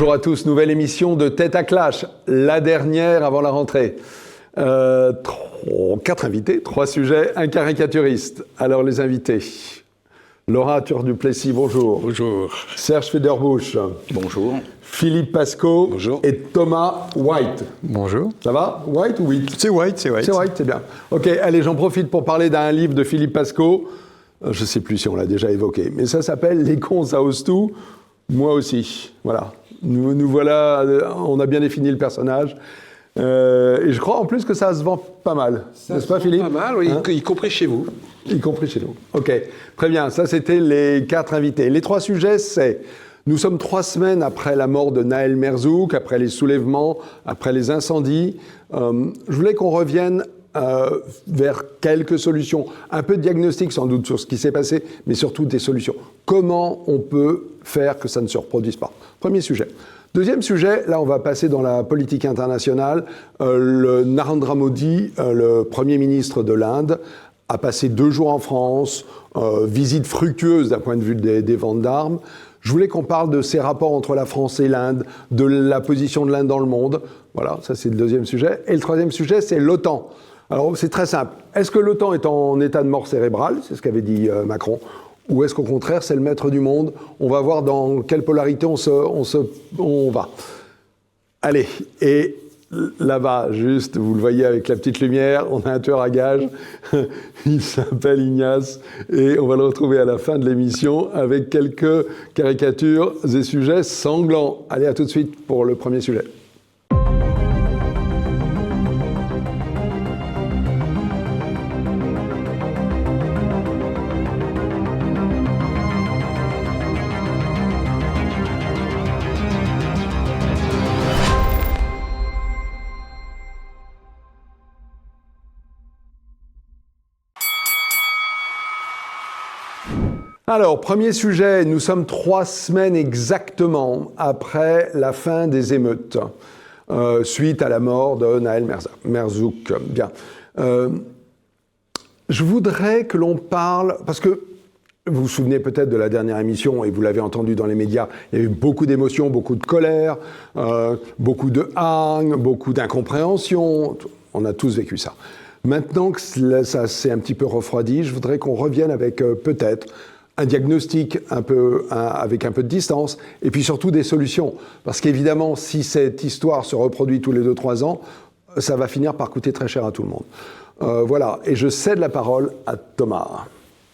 Bonjour à tous, nouvelle émission de Tête à Clash, la dernière avant la rentrée. 4 invités, 3 sujets, un caricaturiste. Alors les invités, Laura Turduplessis, bonjour. Bonjour. Serge Federbush. Bonjour. Philippe Pasco. Bonjour. Et Thomas White. Bonjour. Ça va? White ou White? C'est White, c'est White. C'est White, c'est bien. Ok, allez, j'en profite pour parler d'un livre de Philippe Pasco. Je ne sais plus si on l'a déjà évoqué, mais ça s'appelle « Les cons, ça ose tout ». Moi aussi, voilà. Nous voilà, on a bien défini le personnage. Et je crois en plus que ça se vend pas mal. N'est-ce pas, Philippe? Pas mal, oui, hein? Y compris chez vous. Y compris chez nous. Ok, très bien. Ça, c'était les 4 invités. Les 3 sujets, c'est... Nous sommes 3 semaines après la mort de Nahel Merzouk, après les soulèvements, après les incendies. Je voulais qu'on revienne vers quelques solutions. Un peu de diagnostic, sans doute, sur ce qui s'est passé, mais surtout des solutions. Comment on peut faire que ça ne se reproduise pas? Premier sujet. Deuxième sujet, là on va passer dans la politique internationale. Le Narendra Modi, le Premier ministre de l'Inde, a passé 2 jours en France, visite fructueuse d'un point de vue des ventes d'armes. Je voulais qu'on parle de ces rapports entre la France et l'Inde, de la position de l'Inde dans le monde. Voilà, ça c'est le deuxième sujet. Et le troisième sujet, c'est l'OTAN. Alors c'est très simple. Est-ce que l'OTAN est en état de mort cérébrale? C'est ce qu'avait dit Macron. Ou est-ce qu'au contraire, c'est le maître du monde? On va voir dans quelle polarité on va. Allez, et là-bas, juste, vous le voyez avec la petite lumière, on a un tueur à gages. Il s'appelle Ignace et on va le retrouver à la fin de l'émission avec quelques caricatures et sujets sanglants. Allez, à tout de suite pour le premier sujet. Alors, premier sujet, nous sommes 3 semaines exactement après la fin des émeutes, suite à la mort de Nahel Merzouk. Bien. Je voudrais que l'on parle, parce que vous vous souvenez peut-être de la dernière émission, et vous l'avez entendu dans les médias, il y a eu beaucoup d'émotions, beaucoup de colère, beaucoup de haine, beaucoup d'incompréhension. On a tous vécu ça. Maintenant que ça s'est un petit peu refroidi, je voudrais qu'on revienne avec peut-être un diagnostic avec un peu de distance, et puis surtout des solutions. Parce qu'évidemment, si cette histoire se reproduit tous les 2-3 ans, ça va finir par coûter très cher à tout le monde. Voilà, et je cède la parole à Thomas.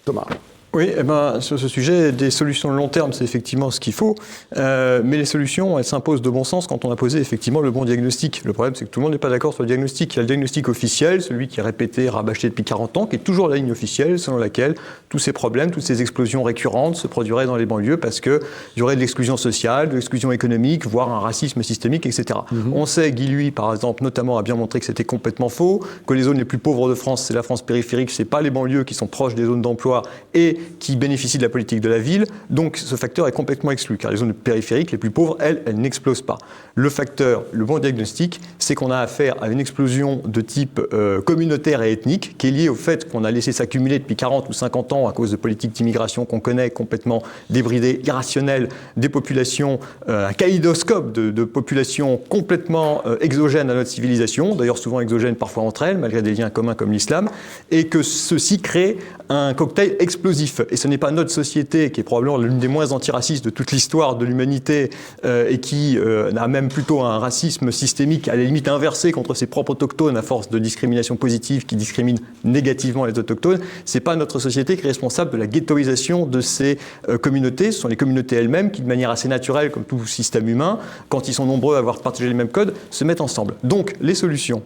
Thomas. Oui, sur ce sujet, des solutions de long terme, c'est effectivement ce qu'il faut, mais les solutions, elles s'imposent de bon sens quand on a posé effectivement le bon diagnostic. Le problème, c'est que tout le monde n'est pas d'accord sur le diagnostic. Il y a le diagnostic officiel, celui qui est répété, rabâché depuis 40 ans, qui est toujours la ligne officielle selon laquelle tous ces problèmes, toutes ces explosions récurrentes se produiraient dans les banlieues parce qu'il y aurait de l'exclusion sociale, de l'exclusion économique, voire un racisme systémique, etc. On sait, Guy Lui, par exemple, notamment, a bien montré que c'était complètement faux, que les zones les plus pauvres de France, c'est la France périphérique, c'est pas les banlieues qui sont proches des zones d'emploi et qui bénéficient de la politique de la ville, donc ce facteur est complètement exclu, car les zones périphériques les plus pauvres, elles n'explosent pas. Le facteur, le bon diagnostic, c'est qu'on a affaire à une explosion de type communautaire et ethnique, qui est liée au fait qu'on a laissé s'accumuler depuis 40 ou 50 ans à cause de politiques d'immigration qu'on connaît, complètement débridées, irrationnelles, des populations, un kaléidoscope de populations complètement exogènes à notre civilisation, d'ailleurs souvent exogènes parfois entre elles, malgré des liens communs comme l'islam, et que ceci crée un cocktail explosif. Et ce n'est pas notre société, qui est probablement l'une des moins antiracistes de toute l'histoire de l'humanité, et qui a même plutôt un racisme systémique, à la limite inversé contre ses propres autochtones, à force de discrimination positive qui discrimine négativement les autochtones. C'est pas notre société qui est responsable de la ghettoisation de ces communautés. Ce sont les communautés elles-mêmes qui, de manière assez naturelle, comme tout système humain, quand ils sont nombreux à avoir partagé les mêmes codes, se mettent ensemble. Donc, les solutions.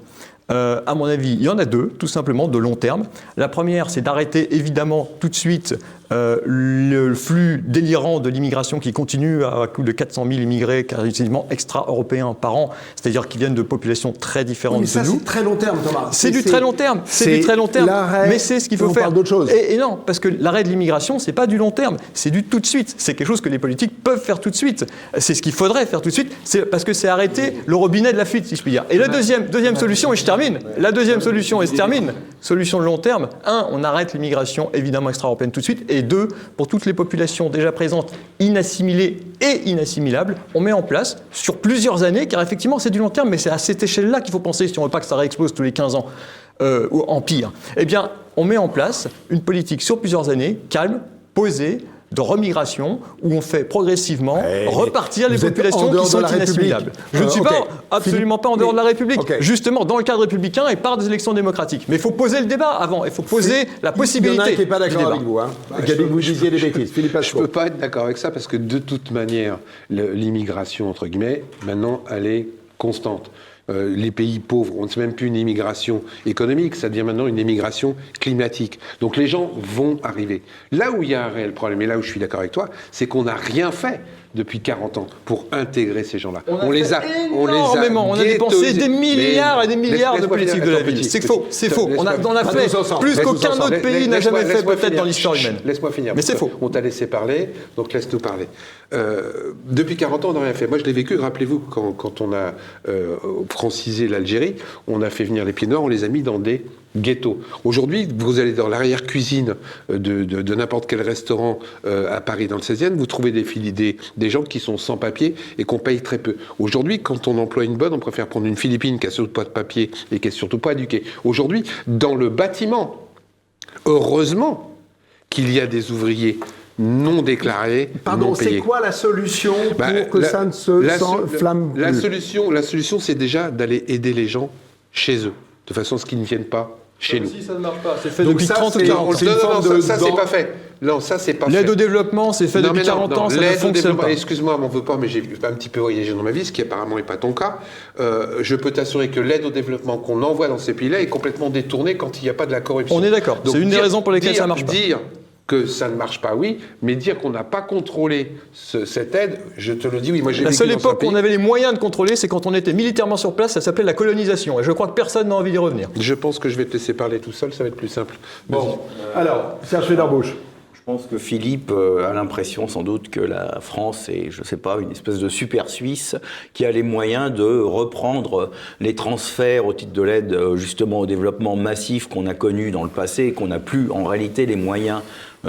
À mon avis, il y en a 2, tout simplement, de long terme. La première, c'est d'arrêter évidemment tout de suite le flux délirant de l'immigration qui continue à coup de 400 000 immigrés quasiment extra-européens par an, c'est-à-dire qui viennent de populations très différentes de nous. C'est très long terme, Thomas. C'est du très long terme, c'est du très long terme, mais c'est ce qu'il faut faire. On parle d'autre chose. Et non, parce que l'arrêt de l'immigration, c'est pas du long terme, c'est du tout de suite. C'est quelque chose que les politiques peuvent faire tout de suite. C'est ce qu'il faudrait faire tout de suite, c'est parce que c'est arrêter le robinet de la fuite, si je puis dire. Et la deuxième solution, et je termine, la deuxième solution, et se termine, solution de long terme, on arrête l'immigration évidemment extra-européenne tout de suite, et Et 2, pour toutes les populations déjà présentes, inassimilées et inassimilables, on met en place sur plusieurs années, car effectivement c'est du long terme, mais c'est à cette échelle-là qu'il faut penser si on ne veut pas que ça réexplose tous les 15 ans, ou en pire. Eh bien, on met en place une politique sur plusieurs années, calme, posée, de remigration, où on fait progressivement repartir les populations qui sont inassimilables. Je ne suis absolument pas en dehors de la République, justement dans le cadre républicain et par des élections démocratiques. Mais il faut poser le débat avant, il faut poser la possibilité. Il y en a un qui n'est pas d'accord avec vous. Vous disiez des bêtises. Philippe Pachot. Je ne peux pas être d'accord avec ça parce que de toute manière, l'immigration, entre guillemets, maintenant, elle est constante. Les pays pauvres, on ne sait même plus une immigration économique, ça devient maintenant une immigration climatique. Donc les gens vont arriver. Là où il y a un réel problème, et là où je suis d'accord avec toi, c'est qu'on n'a rien fait depuis 40 ans pour intégrer ces gens-là. On les a dépensé des milliards et des milliards de politiques de la ville. C'est faux, c'est faux. On a fait plus qu'aucun autre pays n'a jamais fait peut-être dans l'histoire humaine. Laisse-moi finir. Mais c'est faux. On t'a laissé parler, donc laisse-nous parler. Depuis 40 ans, on n'a rien fait. Moi, je l'ai vécu. Rappelez-vous, quand on a francisé l'Algérie, on a fait venir les Pieds-Noirs, on les a mis dans des ghettos. Aujourd'hui, vous allez dans l'arrière-cuisine de n'importe quel restaurant à Paris, dans le 16e, vous trouvez des gens qui sont sans papier et qu'on paye très peu. Aujourd'hui, quand on emploie une bonne, on préfère prendre une Philippine qui a surtout pas de papier et qui est surtout pas éduquée. Aujourd'hui, dans le bâtiment, heureusement qu'il y a des ouvriers non déclarés, non payés. C'est quoi la solution pour que ça ne se s'enflamme plus ? La solution, c'est déjà d'aller aider les gens chez eux, de façon à ce qu'ils ne viennent pas chez nous. Si ça ne marche pas, c'est fait Donc depuis ça, 30 ou c'est- 40 ans. Ça, c'est pas fait. Non, ça, c'est pas fait. L'aide au développement, c'est fait depuis 40 ans, ça ne l'aide au fonctionne développement, pas. excuse-moi, m'en veux pas, mais j'ai un petit peu voyagé dans ma vie, ce qui apparemment n'est pas ton cas. Je peux t'assurer que l'aide au développement qu'on envoie dans ces pays-là est complètement détournée quand il n'y a pas de la corruption. On est d'accord. Donc, C'est une des raisons pour lesquelles ça ne marche pas. Dire que ça ne marche pas, oui, mais dire qu'on n'a pas contrôlé cette aide, je te le dis, oui, moi j'ai La vécu seule dans un époque où pays- on avait les moyens de contrôler, c'est quand on était militairement sur place, ça s'appelait la colonisation. Et je crois que personne n'a envie d'y revenir. Je pense que je vais te laisser parler tout seul, ça va être plus simple. Bon, alors, Serge Federbusch. Je pense que Philippe a l'impression sans doute que la France est, je ne sais pas, une espèce de super Suisse qui a les moyens de reprendre les transferts au titre de l'aide justement au développement massif qu'on a connu dans le passé et qu'on n'a plus en réalité les moyens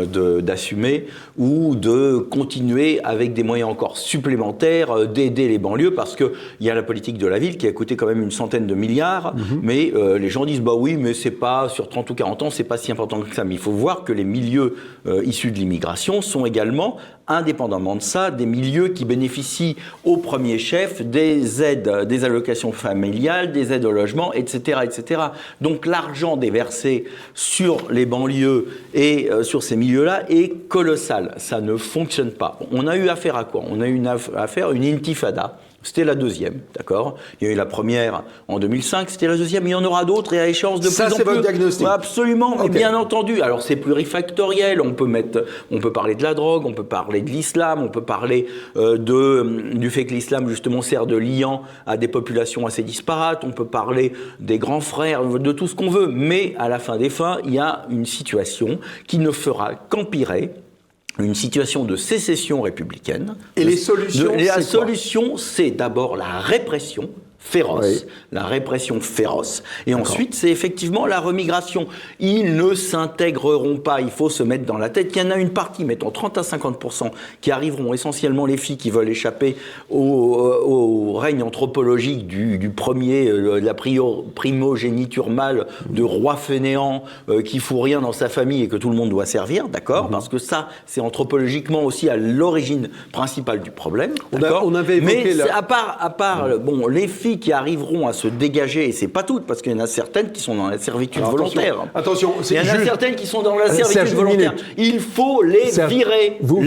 d'assumer, ou de continuer avec des moyens encore supplémentaires d'aider les banlieues, parce qu'il y a la politique de la ville qui a coûté quand même une centaine de milliards, mais les gens disent bah oui, mais c'est pas sur 30 ou 40 ans, c'est pas si important que ça. Mais il faut voir que les milieux issus de l'immigration sont également, indépendamment de ça, des milieux qui bénéficient au premier chef des aides, des allocations familiales, des aides au logement, etc., etc. Donc l'argent déversé sur les banlieues et sur ces milieux-là est colossal. Ça ne fonctionne pas. On a eu affaire à quoi ? On a eu affaire à une intifada. C'était la deuxième, d'accord ? Il y a eu la première en 2005, c'était la deuxième, il y en aura d'autres et à échéance de Ça, plus en c'est plus. votre diagnostic. Absolument, mais Ok. bien entendu. Alors c'est plurifactoriel, on peut parler de la drogue, on peut parler de l'islam, on peut parler du fait que l'islam justement sert de liant à des populations assez disparates, on peut parler des grands frères, de tout ce qu'on veut, mais à la fin des fins, il y a une situation qui ne fera qu'empirer. Une situation de sécession républicaine. Et les solutions, La c'est quoi ? solution, c'est d'abord la répression féroce, Oui. la répression féroce. Et ensuite, c'est effectivement la remigration. Ils ne s'intégreront pas. Il faut se mettre dans la tête qu'il y en a une partie, mettons 30 à 50%, qui arriveront, essentiellement les filles qui veulent échapper au règne anthropologique du premier, de la primogéniture mâle de roi fainéant qui fout rien dans sa famille et que tout le monde doit servir, d'accord ? Parce que ça, c'est anthropologiquement aussi à l'origine principale du problème. D'accord ? on avait évoqué Mais la- à part bon, les filles qui arriveront à se dégager, et c'est pas toutes, parce qu'il y en a certaines qui sont dans la servitude Alors, volontaire. attention, Il y en a juste- certaines qui sont dans la servitude Serge, une volontaire. minute. Il faut les Serge, virer. vous-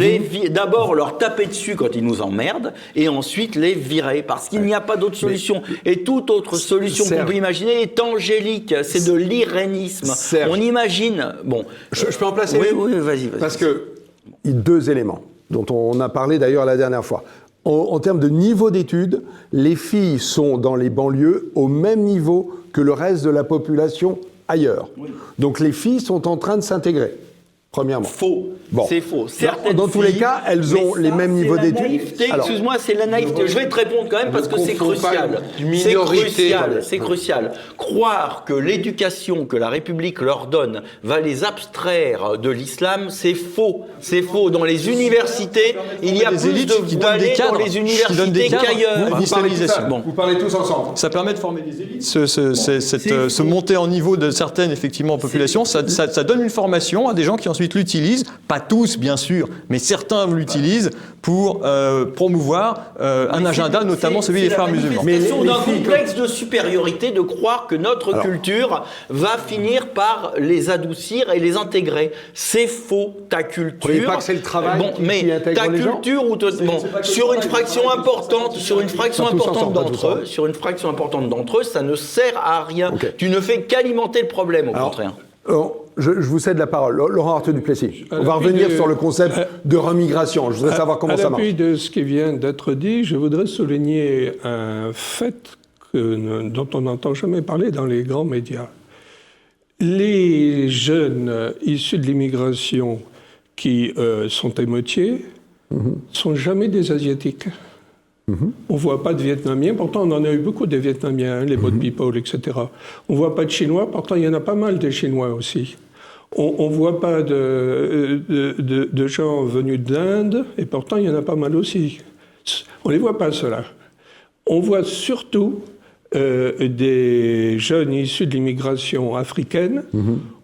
D'abord leur taper dessus quand ils nous emmerdent, et ensuite les virer, parce qu'il n'y a pas d'autre solution. Et toute autre solution qu'on Serge. peut imaginer est angélique. C'est de l'irénisme. Serge. On imagine. Bon. Je peux en placer Oui, une ? oui, vas-y. Parce que deux éléments dont on a parlé d'ailleurs la dernière fois. En termes de niveau d'études, les filles sont dans les banlieues au même niveau que le reste de la population ailleurs. Donc les filles sont en train de s'intégrer, premièrement. Faux. Bon. C'est faux. Dans tous les cas, elles ont les mêmes niveaux d'études. Excuse-moi, c'est la naïveté. Je vais te répondre quand même parce que c'est crucial. C'est crucial. Croire que l'éducation que la République leur donne va les abstraire de l'islam, c'est faux. C'est faux. Dans les universités, il y a plus de voilés dans les universités qu'ailleurs. Vous parlez tous ensemble. Ça permet de former des élites. Ce montée en niveau de certaines, effectivement, populations, ça donne une formation à des gens qui ensuite l'utilisent, pas tous, bien sûr, mais certains l'utilisent pour promouvoir un agenda, notamment celui des frères musulmans. Mais c'est d'un complexe de supériorité de croire que notre culture va finir par les adoucir et les intégrer. C'est faux. Ta culture. Vous pas que c'est le travail qui intègre les gens. Ta culture ou sur une fraction importante, d'entre eux, ça ne sert à rien. Okay. Tu ne fais qu'alimenter le problème, au contraire. Je vous cède la parole. Laurent Arthaud-Duplessis. On va revenir sur le concept de remigration. Je voudrais savoir comment ça marche. À l'appui de ce qui vient d'être dit, je voudrais souligner un fait dont on n'entend jamais parler dans les grands médias. Les jeunes issus de l'immigration qui sont émeutiers ne sont jamais des Asiatiques. On ne voit pas de Vietnamiens, pourtant on en a eu beaucoup des Vietnamiens, les boat people, etc. On ne voit pas de Chinois, pourtant il y en a pas mal des Chinois aussi. On ne voit pas de gens venus d'Inde, et pourtant il y en a pas mal aussi. On ne les voit pas, ceux-là. On voit surtout des jeunes issus de l'immigration africaine,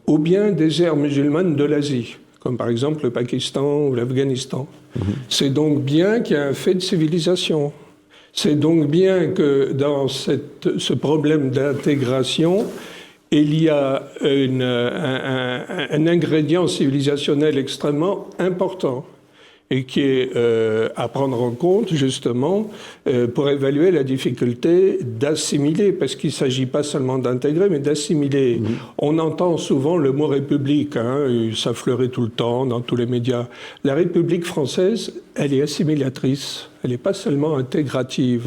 ou bien des aires musulmanes de l'Asie, comme par exemple le Pakistan ou l'Afghanistan. C'est donc bien qu'il y a un fait de civilisation. C'est donc bien que dans ce problème d'intégration, il y a un ingrédient civilisationnel extrêmement important et qui est à prendre en compte, justement, pour évaluer la difficulté d'assimiler, parce qu'il ne s'agit pas seulement d'intégrer, mais d'assimiler. On entend souvent le mot République, ça fleurit tout le temps dans tous les médias. La République française, elle est assimilatrice, elle n'est pas seulement intégrative.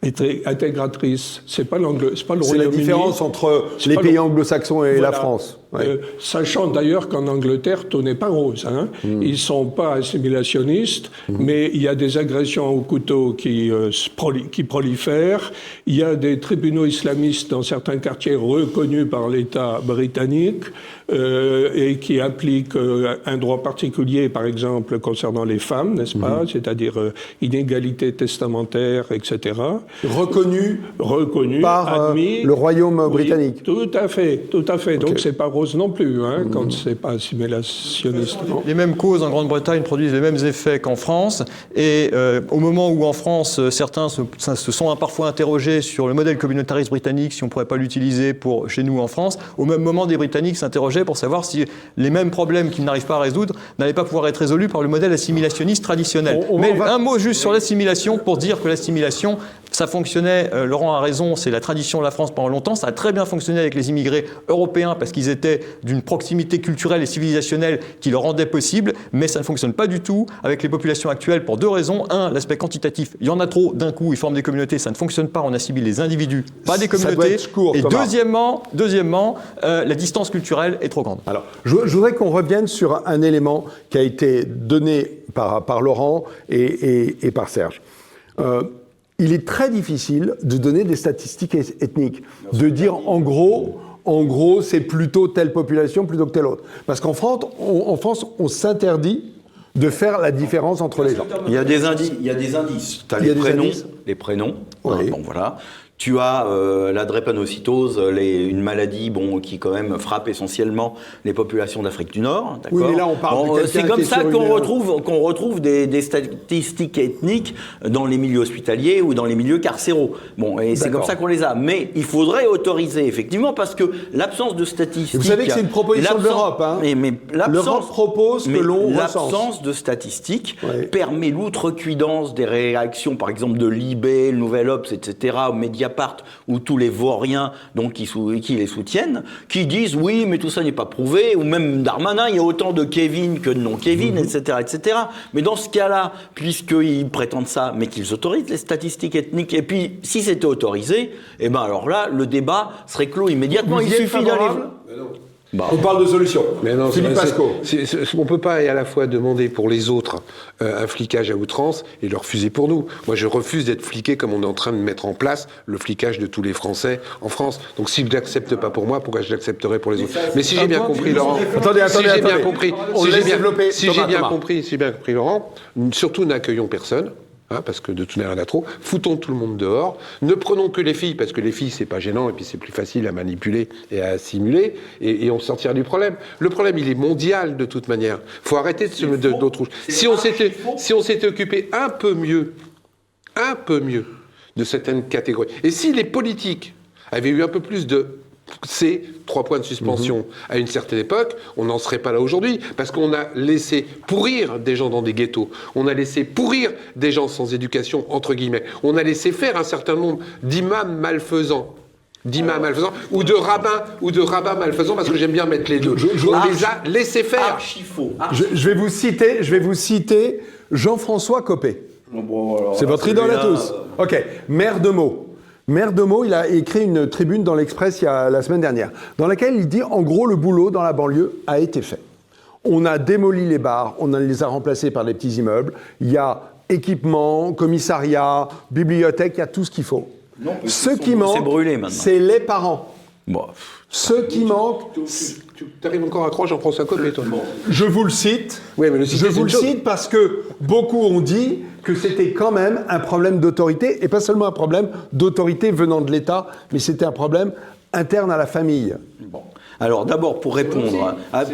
Intégratrice, c'est pas le Royaume-Uni. C'est la différence entre les pays anglo-saxons et la France. Ouais. Sachant d'ailleurs qu'en Angleterre, tout n'est pas rose. Ils ne sont pas assimilationnistes, mais il y a des agressions au couteau qui prolifèrent. Il y a des tribunaux islamistes dans certains quartiers reconnus par l'État britannique et qui appliquent un droit particulier, par exemple, concernant les femmes, n'est-ce pas ? C'est-à-dire inégalité testamentaire, etc. Reconnu par admis, le Royaume britannique. Tout à fait. Okay. Donc c'est pas rose non plus, quand c'est pas assimilationniste. Les mêmes causes en Grande-Bretagne produisent les mêmes effets qu'en France. Et au moment où en France, certains se sont parfois interrogés sur le modèle communautariste britannique, si on ne pourrait pas l'utiliser pour chez nous en France, au même moment, des Britanniques s'interrogeaient pour savoir si les mêmes problèmes qu'ils n'arrivent pas à résoudre n'allaient pas pouvoir être résolus par le modèle assimilationniste traditionnel. Un mot juste sur l'assimilation pour dire que l'assimilation, ça fonctionnait, Laurent a raison, c'est la tradition de la France pendant longtemps, ça a très bien fonctionné avec les immigrés européens parce qu'ils étaient d'une proximité culturelle et civilisationnelle qui le rendait possible, mais ça ne fonctionne pas du tout avec les populations actuelles pour deux raisons. Un, l'aspect quantitatif, il y en a trop d'un coup, ils forment des communautés, ça ne fonctionne pas, on assimile les individus, pas des communautés. Ça doit être court, et deuxièmement, la distance culturelle est trop grande. Alors, je voudrais qu'on revienne sur un élément qui a été donné par Laurent et par Serge. Il est très difficile de donner des statistiques ethniques, de dire en gros, c'est plutôt telle population plutôt que telle autre. Parce qu'en France, on s'interdit de faire la différence entre les gens. Il y a des indices. Tu as les prénoms. Oui. Bon, voilà. Tu as la drépanocytose, une maladie qui quand même frappe essentiellement les populations d'Afrique du Nord. Oui, mais là on parle de c'est comme ça qu'on retrouve des statistiques ethniques dans les milieux hospitaliers ou dans les milieux carcéraux. Bon, et c'est comme ça qu'on les a. Mais il faudrait autoriser effectivement parce que l'absence de statistiques. Vous savez que c'est une proposition de l'Europe. L'Europe propose que l'on recense. L'absence de statistiques permet l'outrecuidance des réactions, par exemple de Libé, le Nouvel Obs, etc. aux médias ou tous les vauriens donc, qui les soutiennent, qui disent oui, mais tout ça n'est pas prouvé, ou même Darmanin, il y a autant de Kevin que de non-Kevin, etc., etc. Mais dans ce cas-là, puisqu'ils prétendent ça, mais qu'ils autorisent les statistiques ethniques, et puis si c'était autorisé, alors là, le débat serait clos immédiatement. Il suffit d'aller... On parle de solutions. Mais non, Philippe Pasco. On ne peut pas à la fois demander pour les autres un flicage à outrance et le refuser pour nous. Moi, je refuse d'être fliqué comme on est en train de mettre en place le flicage de tous les Français en France. Donc, si je ne l'accepte pas pour moi, pourquoi je l'accepterais pour les autres? Mais si j'ai bien compris, Laurent... Attendez. Si j'ai bien compris, Laurent, surtout n'accueillons personne. Parce que de toute manière, il y en a trop. Foutons tout le monde dehors. Ne prenons que les filles, parce que les filles, c'est pas gênant, et puis c'est plus facile à manipuler et à assimiler, et on sortira du problème. Le problème, il est mondial, de toute manière. Il faut arrêter de se mettre d'autres rouges. Si on s'était occupé un peu mieux de certaines catégories, et si les politiques avaient eu un peu plus de... Ces 3 points de suspension à une certaine époque, on n'en serait pas là aujourd'hui, parce qu'on a laissé pourrir des gens dans des ghettos, on a laissé pourrir des gens sans éducation, entre guillemets, on a laissé faire un certain nombre d'imams malfaisants, ou de rabbins malfaisants, parce que j'aime bien mettre les deux. On les a laissés faire. Archi-faux. Je vais vous citer Jean-François Copé. C'est votre idole à tous. Ok, maire de Meaux. Maire de Meaux, il a écrit une tribune dans l'Express la semaine dernière, dans laquelle il dit, en gros, le boulot dans la banlieue a été fait. On a démoli les bars, on les a remplacés par des petits immeubles. Il y a équipement, commissariat, bibliothèque, il y a tout ce qu'il faut. Non, ce qui manque, c'est les parents. Bon. Ce qui manque... Tu arrives encore à croire Jean-François Copé, toi. Je vous le cite. Oui, mais je vous le cite parce que beaucoup ont dit que c'était quand même un problème d'autorité, et pas seulement un problème d'autorité venant de l'État, mais c'était un problème interne à la famille. Bon. Alors d'abord, pour répondre à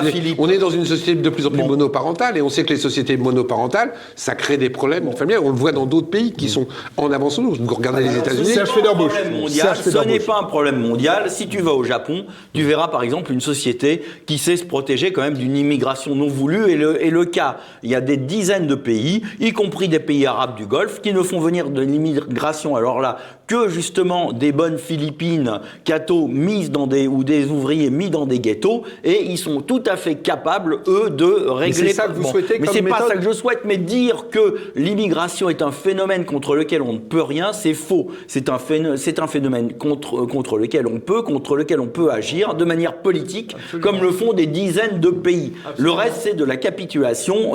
Philippe... On est dans une société de plus en plus monoparentale, et on sait que les sociétés monoparentales, ça crée des problèmes familiaux. On le voit dans d'autres pays qui sont en avance sur nous. Regardez les États-Unis. Ce n'est pas un problème mondial. Si tu vas au Japon, tu verras par exemple une société qui sait se protéger quand même d'une immigration non voulue. Et le cas, il y a des dizaines de pays, y compris des pays arabes du Golfe, qui ne font venir de l'immigration, alors là, que justement des bonnes Philippines, cathos mises dans ou des ouvriers mis dans des ghettos, et ils sont tout à fait capables, eux, de régler... Mais c'est ça que vous souhaitez comme méthode ? Mais c'est pas ça que je souhaite, mais dire que l'immigration est un phénomène contre lequel on ne peut rien, c'est faux. C'est un phénomène contre lequel on peut agir de manière politique, comme le font des dizaines de pays. Le reste, c'est de la capitulation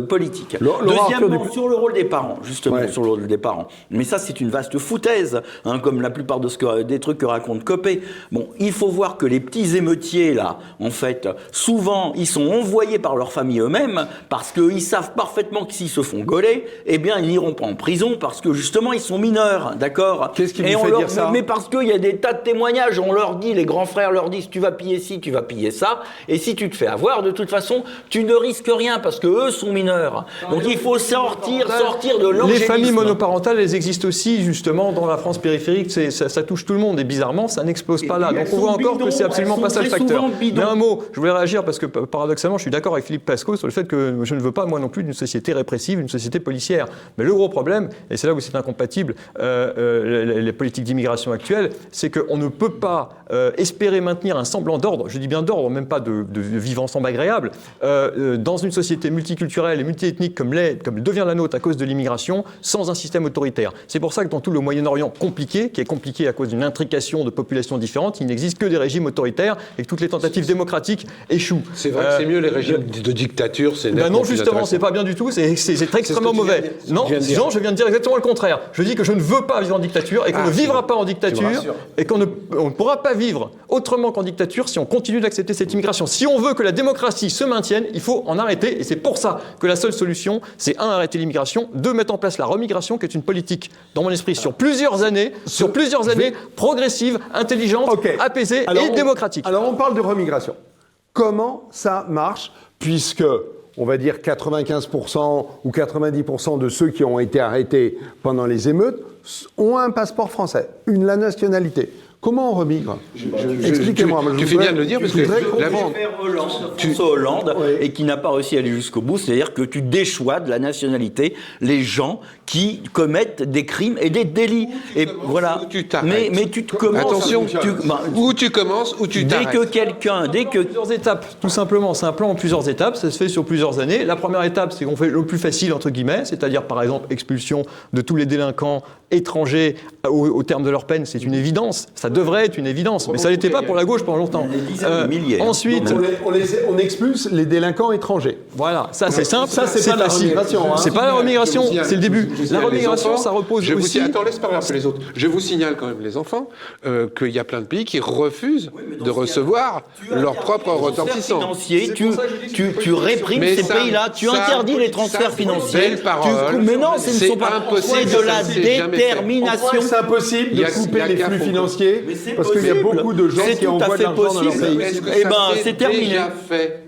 politique. Deuxièmement, sur le rôle des parents, justement, sur le rôle des parents. Mais ça, c'est une vaste foutaise, comme la plupart des trucs que raconte Copé. Bon, il faut voir que les petits émeutiers, là, en fait, souvent, ils sont envoyés par leur famille eux-mêmes, parce qu'ils savent parfaitement que s'ils se font gauler, eh bien, ils n'iront pas en prison, parce que, justement, ils sont mineurs, d'accord ? Qu'est-ce qui vous fait dire ça ? Mais parce qu'il y a des tas de témoignages, on leur dit, les grands frères leur disent, tu vas piller ci, tu vas piller ça, et si tu te fais avoir, de toute façon, tu ne risques rien, parce que eux sont mineurs. Donc, il faut sortir de l'angélisme. Les familles monoparentales, elles existent aussi, justement, dans la France périphérique, ça touche tout le monde, et bizarrement, ça n'explose pas là. Donc, on voit encore que c'est absolument pas ça le facteur. Mais un mot, je voulais réagir parce que paradoxalement, je suis d'accord avec Philippe Pasco sur le fait que je ne veux pas, moi non plus, d'une société répressive, une société policière. Mais le gros problème, et c'est là où c'est incompatible, les politiques d'immigration actuelles, c'est qu'on ne peut pas espérer maintenir un semblant d'ordre, je dis bien d'ordre, même pas de vivre ensemble agréable, dans une société multiculturelle et multiethnique comme devient la nôtre à cause de l'immigration, sans un système autoritaire. C'est pour ça que dans tout le Moyen-Orient compliqué, qui est compliqué à cause d'une intrication de populations différentes, il n'existe que des régimes autoritaires et que toutes les tentatives démocratiques échouent. C'est vrai que c'est mieux les régimes de dictature, c'est non, justement, c'est pas bien du tout, c'est extrêmement mauvais. Non, je viens de dire exactement le contraire. Je dis que je ne veux pas vivre en dictature et qu'on ne vivra pas en dictature et qu'on ne pourra pas vivre autrement qu'en dictature si on continue d'accepter cette immigration. Si on veut que la démocratie se maintienne, il faut en arrêter et c'est pour ça que la seule solution, c'est arrêter l'immigration, mettre en place la remigration qui est une politique, dans mon esprit, sur plusieurs années, progressive, intelligente, apaisée et démocratique. Alors on parle de remigration. Comment ça marche, puisque, on va dire 95% ou 90% de ceux qui ont été arrêtés pendant les émeutes ont un passeport français, la nationalité. Comment on remigre ? Expliquez-moi. Tu fais bien de le dire, parce que François Hollande, et qui n'a pas réussi à aller jusqu'au bout, c'est-à-dire que tu déchois de la nationalité les gens qui commettent des crimes et des délits. Et voilà. Mais tu te commences. Attention, où tu commences, où tu t'arrêtes. Plusieurs étapes, tout simplement. C'est un plan en plusieurs étapes. Ça se fait sur plusieurs années. La première étape, c'est qu'on fait le plus facile entre guillemets, c'est-à-dire par exemple expulsion de tous les délinquants étrangers au terme de leur peine, c'est une évidence. Ça devrait être une évidence, mais ça n'était pas pour la gauche pendant longtemps. Des dizaines de milliers. Ensuite, On expulse les délinquants étrangers. voilà, ça c'est simple, Ça, c'est pas la facile. remigration, hein. C'est pas la remigration, Je vous signale- c'est le début. je vous La signale les remigration, enfants. ça repose Je vous aussi. signale- Attends, laisse parler un peu les autres. Je vous signale quand même, les enfants, qu'il y a plein de pays qui refusent de recevoir leurs propres ressortissants. Financiers, tu réprimes Mais ces ça- pays-là, tu ça- interdis les transferts ça, financiers. belle parole. Mais non, ce ne C'est sont pas impossible, c'est de la ça s'est jamais fait. détermination. C'est impossible Il y de a- couper il y a les qu'à flux fond. financiers Mais c'est parce qu'il y a possible. beaucoup de gens C'est qui tout à envoient de fait l'argent dans leur possible. pays. Est-ce que Eh ça ben, s'est c'est terminé. déjà fait?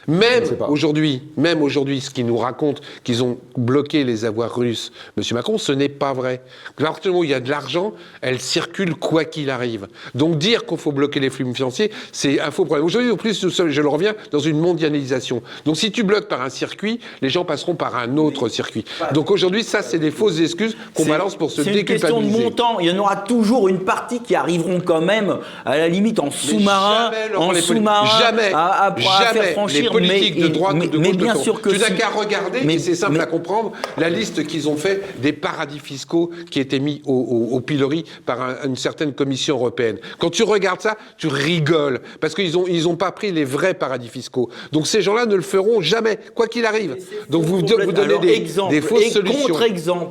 Même sais pas. aujourd'hui, ce qu'ils nous racontent qu'ils ont bloqué les avoirs russes, M. Macron, ce n'est pas vrai. À partir du moment où il y a de l'argent, elle circule quoi qu'il arrive. Donc dire qu'il faut bloquer les flux financiers, c'est un faux problème. Aujourd'hui, en plus, je le reviens, dans une mondialisation. Donc si tu bloques par un circuit, les gens passeront par un autre circuit. Donc aujourd'hui, ça, c'est des fausses excuses qu'on balance pour se C'est une question de déculpabiliser. montant. Il y en aura toujours une partie qui arriveront quand même, à la limite en sous-marin, jamais, Laurent, les jamais, à faire jamais franchir. les politiques de droite ou de gauche bien le font. sûr que tu n'as si. qu'à regarder, et c'est simple à comprendre, la liste qu'ils ont fait des paradis fiscaux qui étaient mis au pilori par une certaine commission européenne. Quand tu regardes ça, tu rigoles, parce qu'ils ont pas pris les vrais paradis fiscaux. Donc ces gens-là ne le feront jamais, quoi qu'il arrive. Donc vous donnez Alors, des fausses solutions.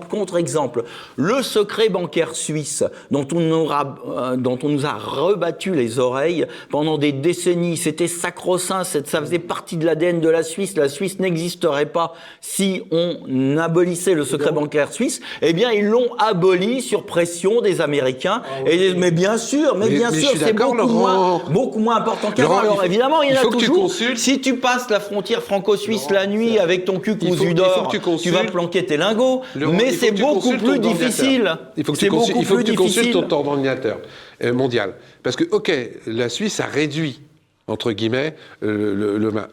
Contre-exemple, le secret bancaire suisse dont on nous a rebattu les oreilles pendant des décennies, c'était sacro-saint, ça faisait partie de l'ADN de la Suisse. La Suisse n'existerait pas si on abolissait le secret bancaire suisse. Eh bien, ils l'ont aboli sur pression des Américains. Mais bien sûr, Mais je suis c'est d'accord, Laurent. beaucoup moins important qu'avant. Laurent, Alors évidemment, il y en a faut que tu toujours. consultes. Si tu passes la frontière franco-suisse la nuit avec ton cul Il faut cousu que d'or, tu consultes. tu vas planquer tes lingots. Laurent, Mais il faut c'est que tu beaucoup consultes plus ton difficile. ordinateur. Il faut que C'est beaucoup plus tu consultes difficile. ton ordinateur mondial. Parce que, OK, la Suisse a réduit, entre guillemets,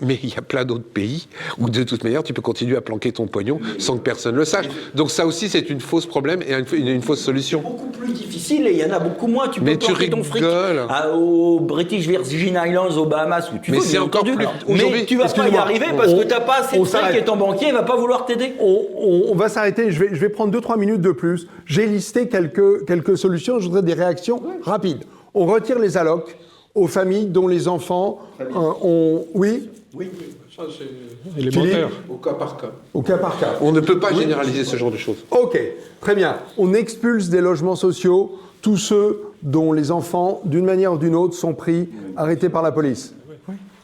mais il y a plein d'autres pays où, de toute manière, tu peux continuer à planquer ton pognon sans que personne le sache. Donc ça aussi, c'est une fausse problème et une fausse solution. Beaucoup plus difficile et il y en a beaucoup moins. Tu peux Mais tu planquer ton fric rigoles. aux British Virgin Islands, aux Bahamas, où tu Mais veux, c'est bien encore entendu. plus- Mais aujourd'hui, tu vas pas y excuse-moi, arriver parce que t'as pas assez de on fric s'arrête. et ton banquier va pas vouloir t'aider. On va s'arrêter, je vais prendre 2-3 minutes de plus. J'ai listé quelques solutions, je voudrais des réactions rapides. On retire les allocs aux familles dont les enfants ont... Oui, Ça, c'est élémentaire. Au cas par cas. au cas par cas. On ne peut pas généraliser ce genre de choses. Ok, très bien. On expulse des logements sociaux tous ceux dont les enfants, d'une manière ou d'une autre, sont pris, arrêtés par la police.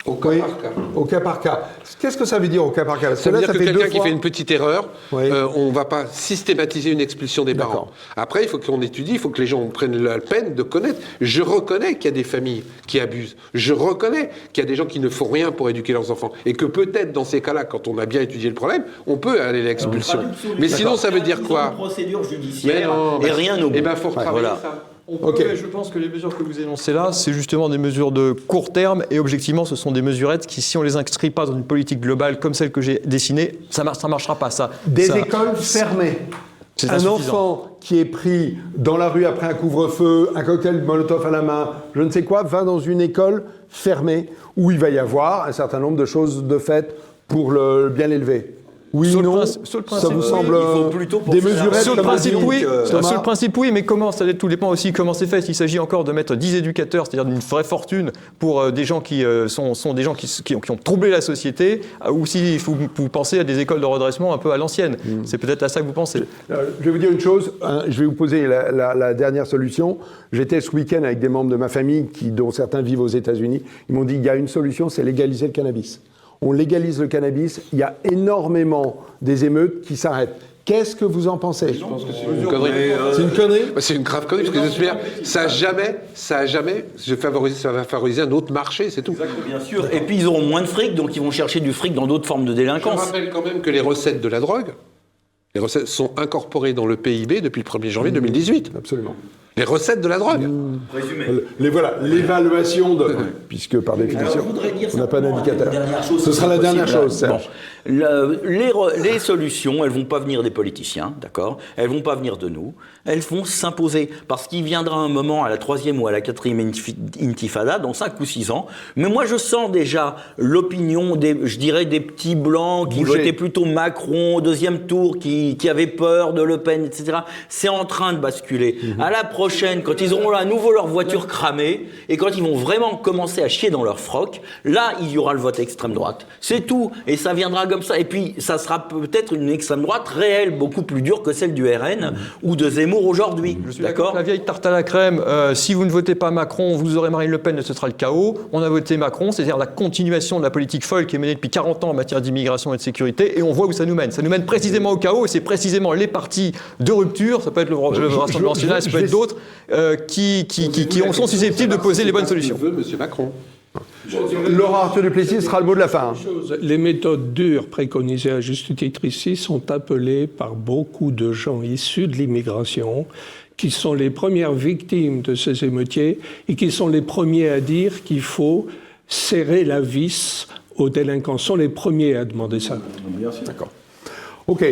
Au cas Oui, par cas. au cas par cas. Qu'est-ce que ça veut dire au cas par cas? Parce Ça veut là, dire que fait quelqu'un deux qui fois- fait une petite erreur, Oui. on ne va pas systématiser une expulsion des parents. D'accord. Après, il faut qu'on étudie, il faut que les gens prennent la peine de connaître. Je reconnais qu'il y a des familles qui abusent. Je reconnais qu'il y a des gens qui ne font rien pour éduquer leurs enfants. Et que peut-être, dans ces cas-là, quand on a bien étudié le problème, on peut aller à l'expulsion. Mais sinon, ça veut dire quoi? Procédure Mais judiciaire non, et rien au bout. Eh bien, il faut retravailler Voilà. ça. On peut, Ok. mais je pense que les mesures que vous énoncez là, c'est justement des mesures de court terme et objectivement, ce sont des mesurettes qui, si on les inscrit pas dans une politique globale comme celle que j'ai dessinée, ça marchera pas. Des Ça- écoles fermées. C'est Un insuffisant. enfant qui est pris dans la rue après un couvre-feu, un cocktail Molotov à la main, je ne sais quoi, va dans une école fermée où il va y avoir un certain nombre de choses de fait pour bien l'élever. Oui, Sur le non, principe- sur le ça principe, vous oui, semble il faut plutôt des poursuivre la mesurettes Sur le comme principe, dit, oui. Thomas. Sur le principe, oui, mais comment tout dépend aussi comment c'est fait. S'il s'agit encore de mettre 10 éducateurs, c'est-à-dire d'une vraie fortune pour des gens qui sont des gens qui ont troublé la société, ou si vous pensez à des écoles de redressement un peu à l'ancienne. C'est peut-être à ça que vous pensez. Je vais vous dire une chose, hein, je vais vous poser la dernière solution. J'étais ce week-end avec des membres de ma famille, dont certains vivent aux États-Unis. Ils m'ont dit il y a une solution, c'est légaliser le cannabis. On légalise le cannabis, il y a énormément des émeutes qui s'arrêtent. Qu'est-ce que vous en pensez? Je pense que c'est une connerie. C'est une connerie? Bah, c'est une grave connerie, parce que de toute manière, ça a jamais, ça va favoriser un autre marché, c'est tout. Bien sûr. Et puis ils auront moins de fric, donc ils vont chercher du fric dans d'autres formes de Je délinquance. rappelle quand même que les recettes de la drogue, les recettes sont incorporées dans le PIB depuis le 1er janvier 2018. Absolument. Les recettes de la drogue. Voilà, l'évaluation de... Puisque par définition, on n'a pas d'indicateur. Ce sera la dernière chose, Serge. Les solutions, elles vont pas venir des politiciens, d'accord? Elles vont pas venir de nous. Elles vont s'imposer. Parce qu'il viendra un moment à la 3e ou à la 4e intifada, dans 5 ou 6 ans. Mais moi, je sens déjà l'opinion je dirais, des petits blancs qui votaient plutôt Macron au 2e tour, qui avaient peur de Le Pen, etc. C'est en train de basculer. À la prochaine, quand ils auront à nouveau leur voiture cramée, et quand ils vont vraiment commencer à chier dans leur froc, là, il y aura le vote extrême droite. C'est tout. Et ça viendra comme ça. Et puis, ça sera peut-être une extrême droite réelle, beaucoup plus dure que celle du RN ou de Zemmour aujourd'hui. Je suis d'accord. La vieille tarte à la crème, si vous ne votez pas Macron, vous aurez Marine Le Pen et ce sera le chaos. On a voté Macron, c'est-à-dire la continuation de la politique folle qui est menée depuis 40 ans en matière d'immigration et de sécurité, et on voit où ça nous mène. Ça nous mène précisément au chaos, et c'est précisément les partis de rupture, ça peut être le Rassemblement national, ça peut être d'autres, qui sont susceptibles de poser les bonnes solutions. Monsieur Macron. Laurent Arthur Duplessis sera le mot de la fin. Les méthodes dures préconisées à juste titre ici sont appelées par beaucoup de gens issus de l'immigration, qui sont les premières victimes de ces émeutiers et qui sont les premiers à dire qu'il faut serrer la vis aux délinquants. Sont les premiers à demander ça. D'accord. Ok,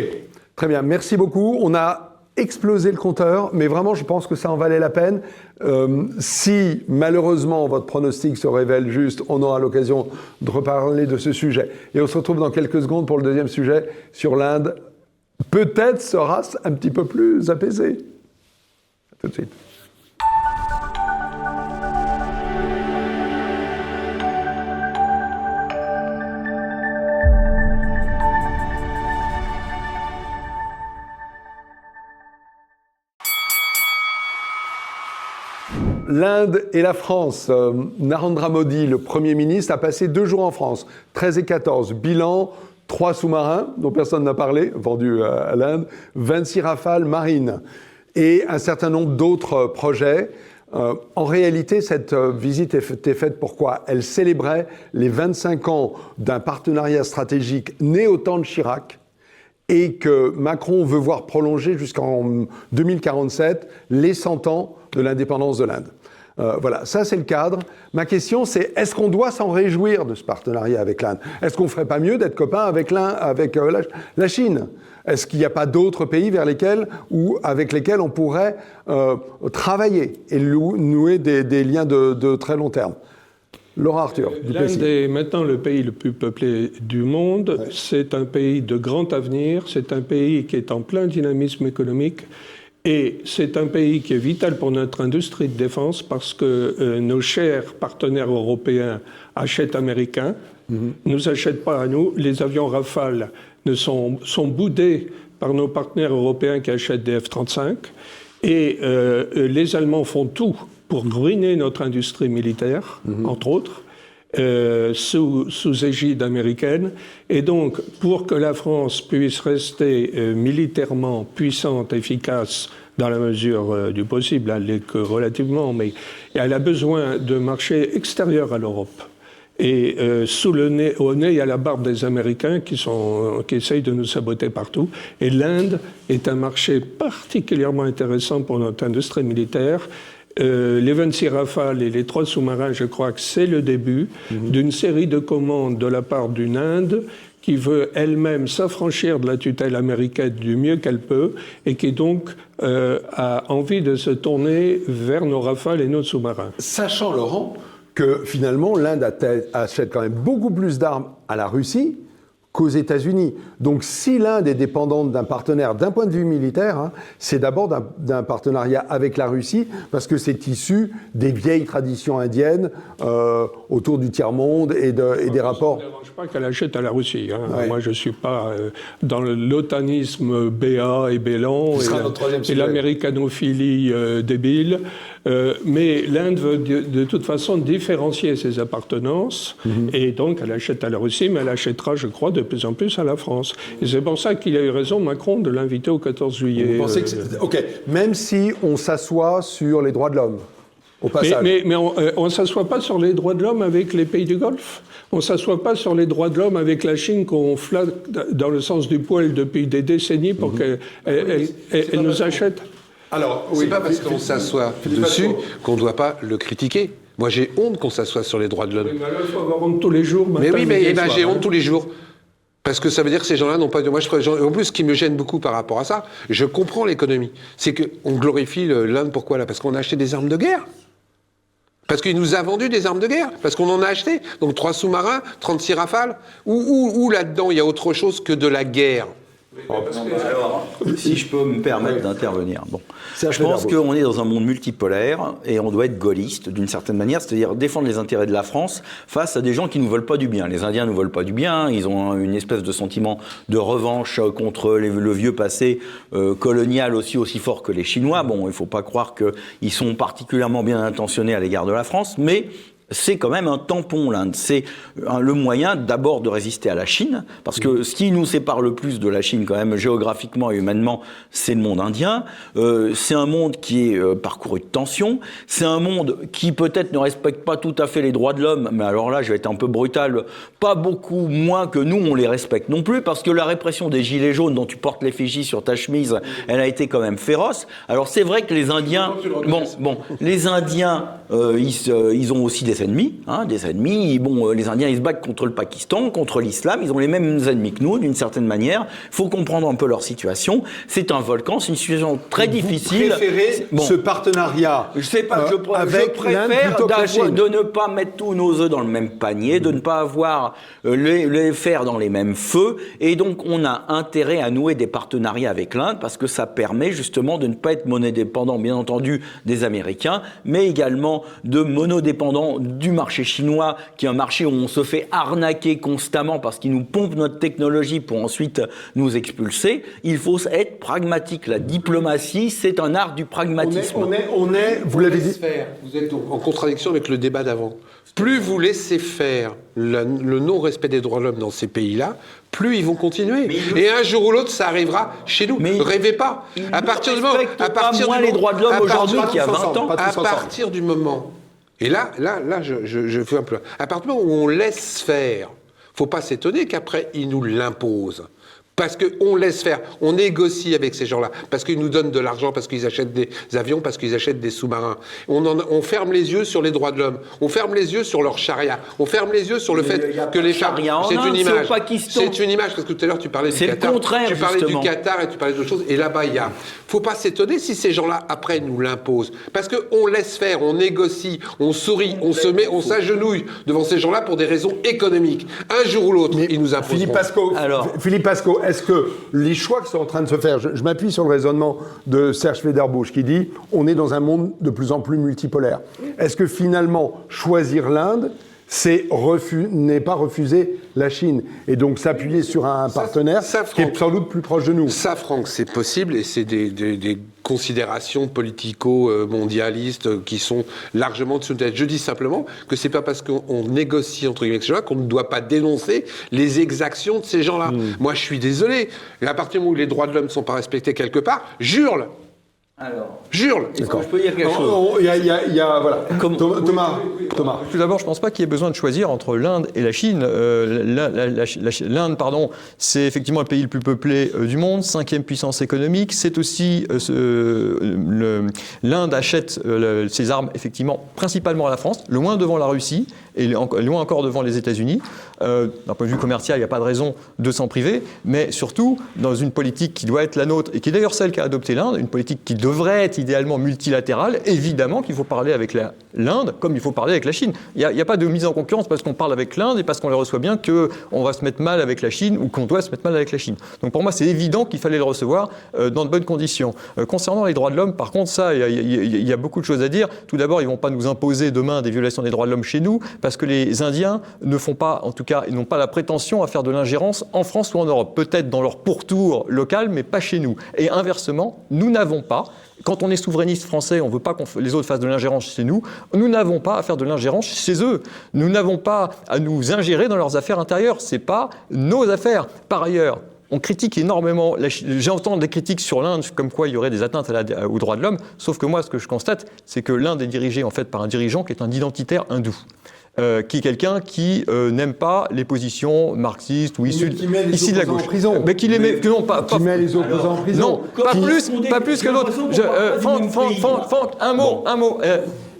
très bien. Merci beaucoup. On a explosé le compteur, mais vraiment, je pense que ça en valait la peine. Si, malheureusement, votre pronostic se révèle juste, on aura l'occasion de reparler de ce sujet. Et on se retrouve dans quelques secondes pour le deuxième sujet sur l'Inde. Peut-être sera-ce un petit peu plus apaisé. À tout de suite. L'Inde et la France. Narendra Modi, le Premier ministre, a passé 2 jours en France, 13 et 14. Bilan, 3 sous-marins, dont personne n'a parlé, vendus à l'Inde, 26 Rafales marines et un certain nombre d'autres projets. En réalité, cette visite était faite pourquoi? Elle célébrait les 25 ans d'un partenariat stratégique né au temps de Chirac, et que Macron veut voir prolonger jusqu'en 2047 les 100 ans de l'indépendance de l'Inde. Voilà, ça c'est le cadre. Ma question c'est, est-ce qu'on doit s'en réjouir de ce partenariat avec l'Inde? Est-ce qu'on ne ferait pas mieux d'être copain avec la Chine? Est-ce qu'il n'y a pas d'autres pays vers lesquels ou avec lesquels on pourrait travailler et nouer des liens de très long terme? Laurent Arthur. L'Inde est maintenant le pays le plus peuplé du monde. Ouais. C'est un pays de grand avenir. C'est un pays qui est en plein dynamisme économique. Et c'est un pays qui est vital pour notre industrie de défense parce que nos chers partenaires européens achètent américains, nous achètent pas à nous. Les avions Rafale sont boudés par nos partenaires européens qui achètent des F-35. Et les Allemands font tout pour ruiner notre industrie militaire, entre autres, sous égide américaine. Et donc, pour que la France puisse rester militairement puissante, efficace, dans la mesure du possible, elle l'est que relativement, mais elle a besoin de marchés extérieurs à l'Europe. Et au nez, il y a la barbe des Américains qui essayent de nous saboter partout. Et l'Inde est un marché particulièrement intéressant pour notre industrie militaire. Les 26 Rafales et les 3 sous-marins, je crois que c'est le début d'une série de commandes de la part d'une Inde qui veut elle-même s'affranchir de la tutelle américaine du mieux qu'elle peut et qui donc a envie de se tourner vers nos Rafales et nos sous-marins. Sachant, Laurent, que finalement l'Inde achète quand même beaucoup plus d'armes à la Russie qu'aux États-Unis. Donc si l'Inde est dépendante d'un partenaire d'un point de vue militaire, c'est d'abord d'un partenariat avec la Russie parce que c'est issu des vieilles traditions indiennes autour du tiers-monde et des rapports. Ça ne dérange pas qu'elle achète à la Russie. Ouais. Moi, je ne suis pas dans l'otanisme BA et Bélan et l'américanophilie débile. Mais l'Inde veut de toute façon différencier ses appartenances et donc elle achète à la Russie, mais elle achètera, je crois, de plus en plus à la France. Et c'est pour ça qu'il a eu raison, Macron, de l'inviter au 14 juillet. Vous pensez que OK, même si on s'assoit sur les droits de l'homme, au passage. Mais on ne s'assoit pas sur les droits de l'homme avec les pays du Golfe. On ne s'assoit pas sur les droits de l'homme avec la Chine qu'on flatte dans le sens du poil depuis des décennies pour qu'elle nous achète. Alors, C'est pas parce qu'on s'assoit dessus qu'on ne doit pas le critiquer. Moi, j'ai honte qu'on s'assoie sur les droits de l'homme. Mais alors, il faut avoir honte tous les jours. Mais matin, oui, midi et soir, j'ai hein. honte tous les jours. Parce que ça veut dire que ces gens-là n'ont pas de... Moi, en plus, ce qui me gêne beaucoup par rapport à ça, je comprends l'économie. C'est qu'on glorifie l'Inde, pourquoi là? Parce qu'on a acheté des armes de guerre. Parce qu'il nous a vendu des armes de guerre. Parce qu'on en a acheté. Donc 3 sous-marins, 36 Rafales. Ou là-dedans, il y a autre chose que de la guerre. Alors, si je peux me permettre d'intervenir. Bon. Serge Je pense Federer. qu'on est dans un monde multipolaire et on doit être gaulliste d'une certaine manière, c'est-à-dire défendre les intérêts de la France face à des gens qui ne nous veulent pas du bien. Les Indiens ne nous veulent pas du bien, ils ont une espèce de sentiment de revanche contre le vieux passé colonial aussi fort que les Chinois. Bon, il ne faut pas croire qu'ils sont particulièrement bien intentionnés à l'égard de la France, mais c'est quand même un tampon, l'Inde. C'est le moyen d'abord de résister à la Chine, parce que ce qui nous sépare le plus de la Chine, quand même, géographiquement et humainement, c'est le monde indien. C'est un monde qui est parcouru de tensions. C'est un monde qui peut-être ne respecte pas tout à fait les droits de l'homme, mais alors là, je vais être un peu brutal, pas beaucoup moins que nous, on les respecte non plus, parce que la répression des gilets jaunes dont tu portes l'effigie sur ta chemise, elle a été quand même féroce. Alors c'est vrai que les Indiens, les Indiens, ils ont aussi des ennemis, des ennemis. Bon, les Indiens, ils se battent contre le Pakistan, contre l'islam. Ils ont les mêmes ennemis que nous, d'une certaine manière. Il faut comprendre un peu leur situation. C'est un volcan, c'est une situation très difficile. Vous préférez ce partenariat Je sais pas, je avec l'Inde préfère plutôt que la Chine. de ne pas mettre tous nos œufs dans le même panier, de ne pas avoir les fers dans les mêmes feux. Et donc, on a intérêt à nouer des partenariats avec l'Inde parce que ça permet justement de ne pas être monodépendant, bien entendu, des Américains, mais également de monodépendant du marché chinois, qui est un marché où on se fait arnaquer constamment parce qu'ils nous pompent notre technologie pour ensuite nous expulser. Il faut être pragmatique. La diplomatie, c'est un art du pragmatisme. Vous l'avez dit. Vous êtes en contradiction avec le débat d'avant. Plus vous laissez faire le non-respect des droits de l'homme dans ces pays-là, plus ils vont continuer. Et un jour ou l'autre, ça arrivera chez nous. Ne rêvez pas. À partir du moment, les droits de l'homme aujourd'hui qu'il y a 20 ans. À partir du moment, et là, je fais un peu. À partir du moment où on laisse faire, faut pas s'étonner qu'après ils nous l'imposent. Parce qu'on laisse faire, on négocie avec ces gens-là, parce qu'ils nous donnent de l'argent, parce qu'ils achètent des avions, parce qu'ils achètent des sous-marins. On ferme les yeux sur les droits de l'homme, on ferme les yeux sur leur charia, on ferme les yeux sur le fait que les femmes... C'est une image. C'est une image, parce que tout à l'heure tu parlais du Qatar. C'est le contraire, tu parlais justement. du Qatar et tu parlais d'autres choses, et là-bas il y a... Faut pas s'étonner si ces gens-là, après, nous l'imposent. Parce qu'on laisse faire, on négocie, on sourit, on s'agenouille devant ces gens-là pour des raisons économiques. Un jour ou l'autre, ils nous imposeront. Philippe Pasco, est-ce que les choix qui sont en train de se faire, je m'appuie sur le raisonnement de Serge Federbusch qui dit on est dans un monde de plus en plus multipolaire. Est-ce que finalement choisir l'Inde, n'est pas refuser la Chine et donc s'appuyer sur un partenaire qui est sans doute plus proche de nous? Ça, Franck, c'est possible et c'est des considérations politico-mondialistes qui sont largement dessous de tête. Je dis simplement que c'est pas parce qu'on négocie entre guillemets avec ces gens-là qu'on ne doit pas dénoncer les exactions de ces gens-là. Moi, je suis désolé. Et à partir du moment où les droits de l'homme ne sont pas respectés quelque part, j'hurle. Jure. Je peux dire quelque chose. Voilà. Thomas. Tout d'abord, je ne pense pas qu'il y ait besoin de choisir entre l'Inde et la Chine. L'Inde, c'est effectivement le pays le plus peuplé du monde, 5e puissance économique. C'est aussi l'Inde achète ses armes effectivement principalement à la France, loin devant la Russie et loin encore devant les États-Unis. D'un point de vue commercial, il n'y a pas de raison de s'en priver, mais surtout dans une politique qui doit être la nôtre et qui est d'ailleurs celle qu'a adoptée l'Inde, une politique qui devrait être idéalement multilatérale. Évidemment qu'il faut parler avec l'Inde comme il faut parler avec la Chine. Il n'y a pas de mise en concurrence parce qu'on parle avec l'Inde et parce qu'on les reçoit bien qu'on va se mettre mal avec la Chine ou qu'on doit se mettre mal avec la Chine. Donc pour moi, c'est évident qu'il fallait le recevoir dans de bonnes conditions. Concernant les droits de l'homme, par contre, ça, il y a beaucoup de choses à dire. Tout d'abord, ils ne vont pas nous imposer demain des violations des droits de l'homme chez nous parce que les Indiens ne font pas, en tout cas, ils n'ont pas la prétention à faire de l'ingérence en France ou en Europe. Peut-être dans leur pourtour local, mais pas chez nous. Et inversement, nous n'avons pas, quand on est souverainiste français, on ne veut pas que les autres fassent de l'ingérence chez nous, nous n'avons pas à faire de l'ingérence chez eux. Nous n'avons pas à nous ingérer dans leurs affaires intérieures. Ce n'est pas nos affaires. Par ailleurs, on critique énormément, j'entends des critiques sur l'Inde comme quoi il y aurait des atteintes aux droits de l'homme, sauf que moi, ce que je constate, c'est que l'Inde est dirigée en fait par un dirigeant qui est un identitaire hindou. qui est quelqu'un qui n'aime pas les positions marxistes ou issues de la gauche. Mais qui les met, qui met les opposants en prison. Non, pas plus que l'autre. Franck, un mot.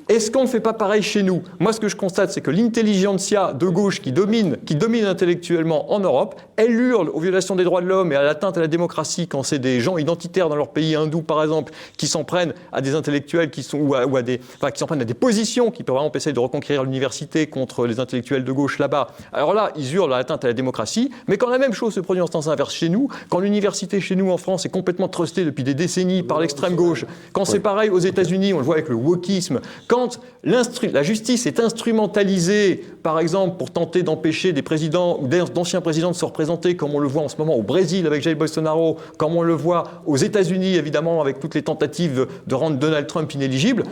Est-ce qu'on ne fait pas pareil chez nous? Moi, ce que je constate, c'est que l'intelligentsia de gauche qui domine intellectuellement en Europe, elle hurle aux violations des droits de l'homme et à l'atteinte à la démocratie quand c'est des gens identitaires dans leur pays hindou, par exemple, qui s'en prennent à des intellectuels qui s'en prennent à des positions qui peuvent vraiment essayer de reconquérir l'université contre les intellectuels de gauche là-bas. Alors là, ils hurlent à l'atteinte à la démocratie, mais quand la même chose se produit en sens inverse chez nous, quand l'université chez nous en France est complètement trustée depuis des décennies par l'extrême gauche, quand c'est pareil aux États-Unis, on le voit avec le wokisme, quand la justice est instrumentalisée, par exemple, pour tenter d'empêcher des présidents ou d'anciens présidents de se représenter, comme on le voit en ce moment au Brésil avec Jair Bolsonaro, comme on le voit aux États-Unis, évidemment, avec toutes les tentatives de rendre Donald Trump inéligible,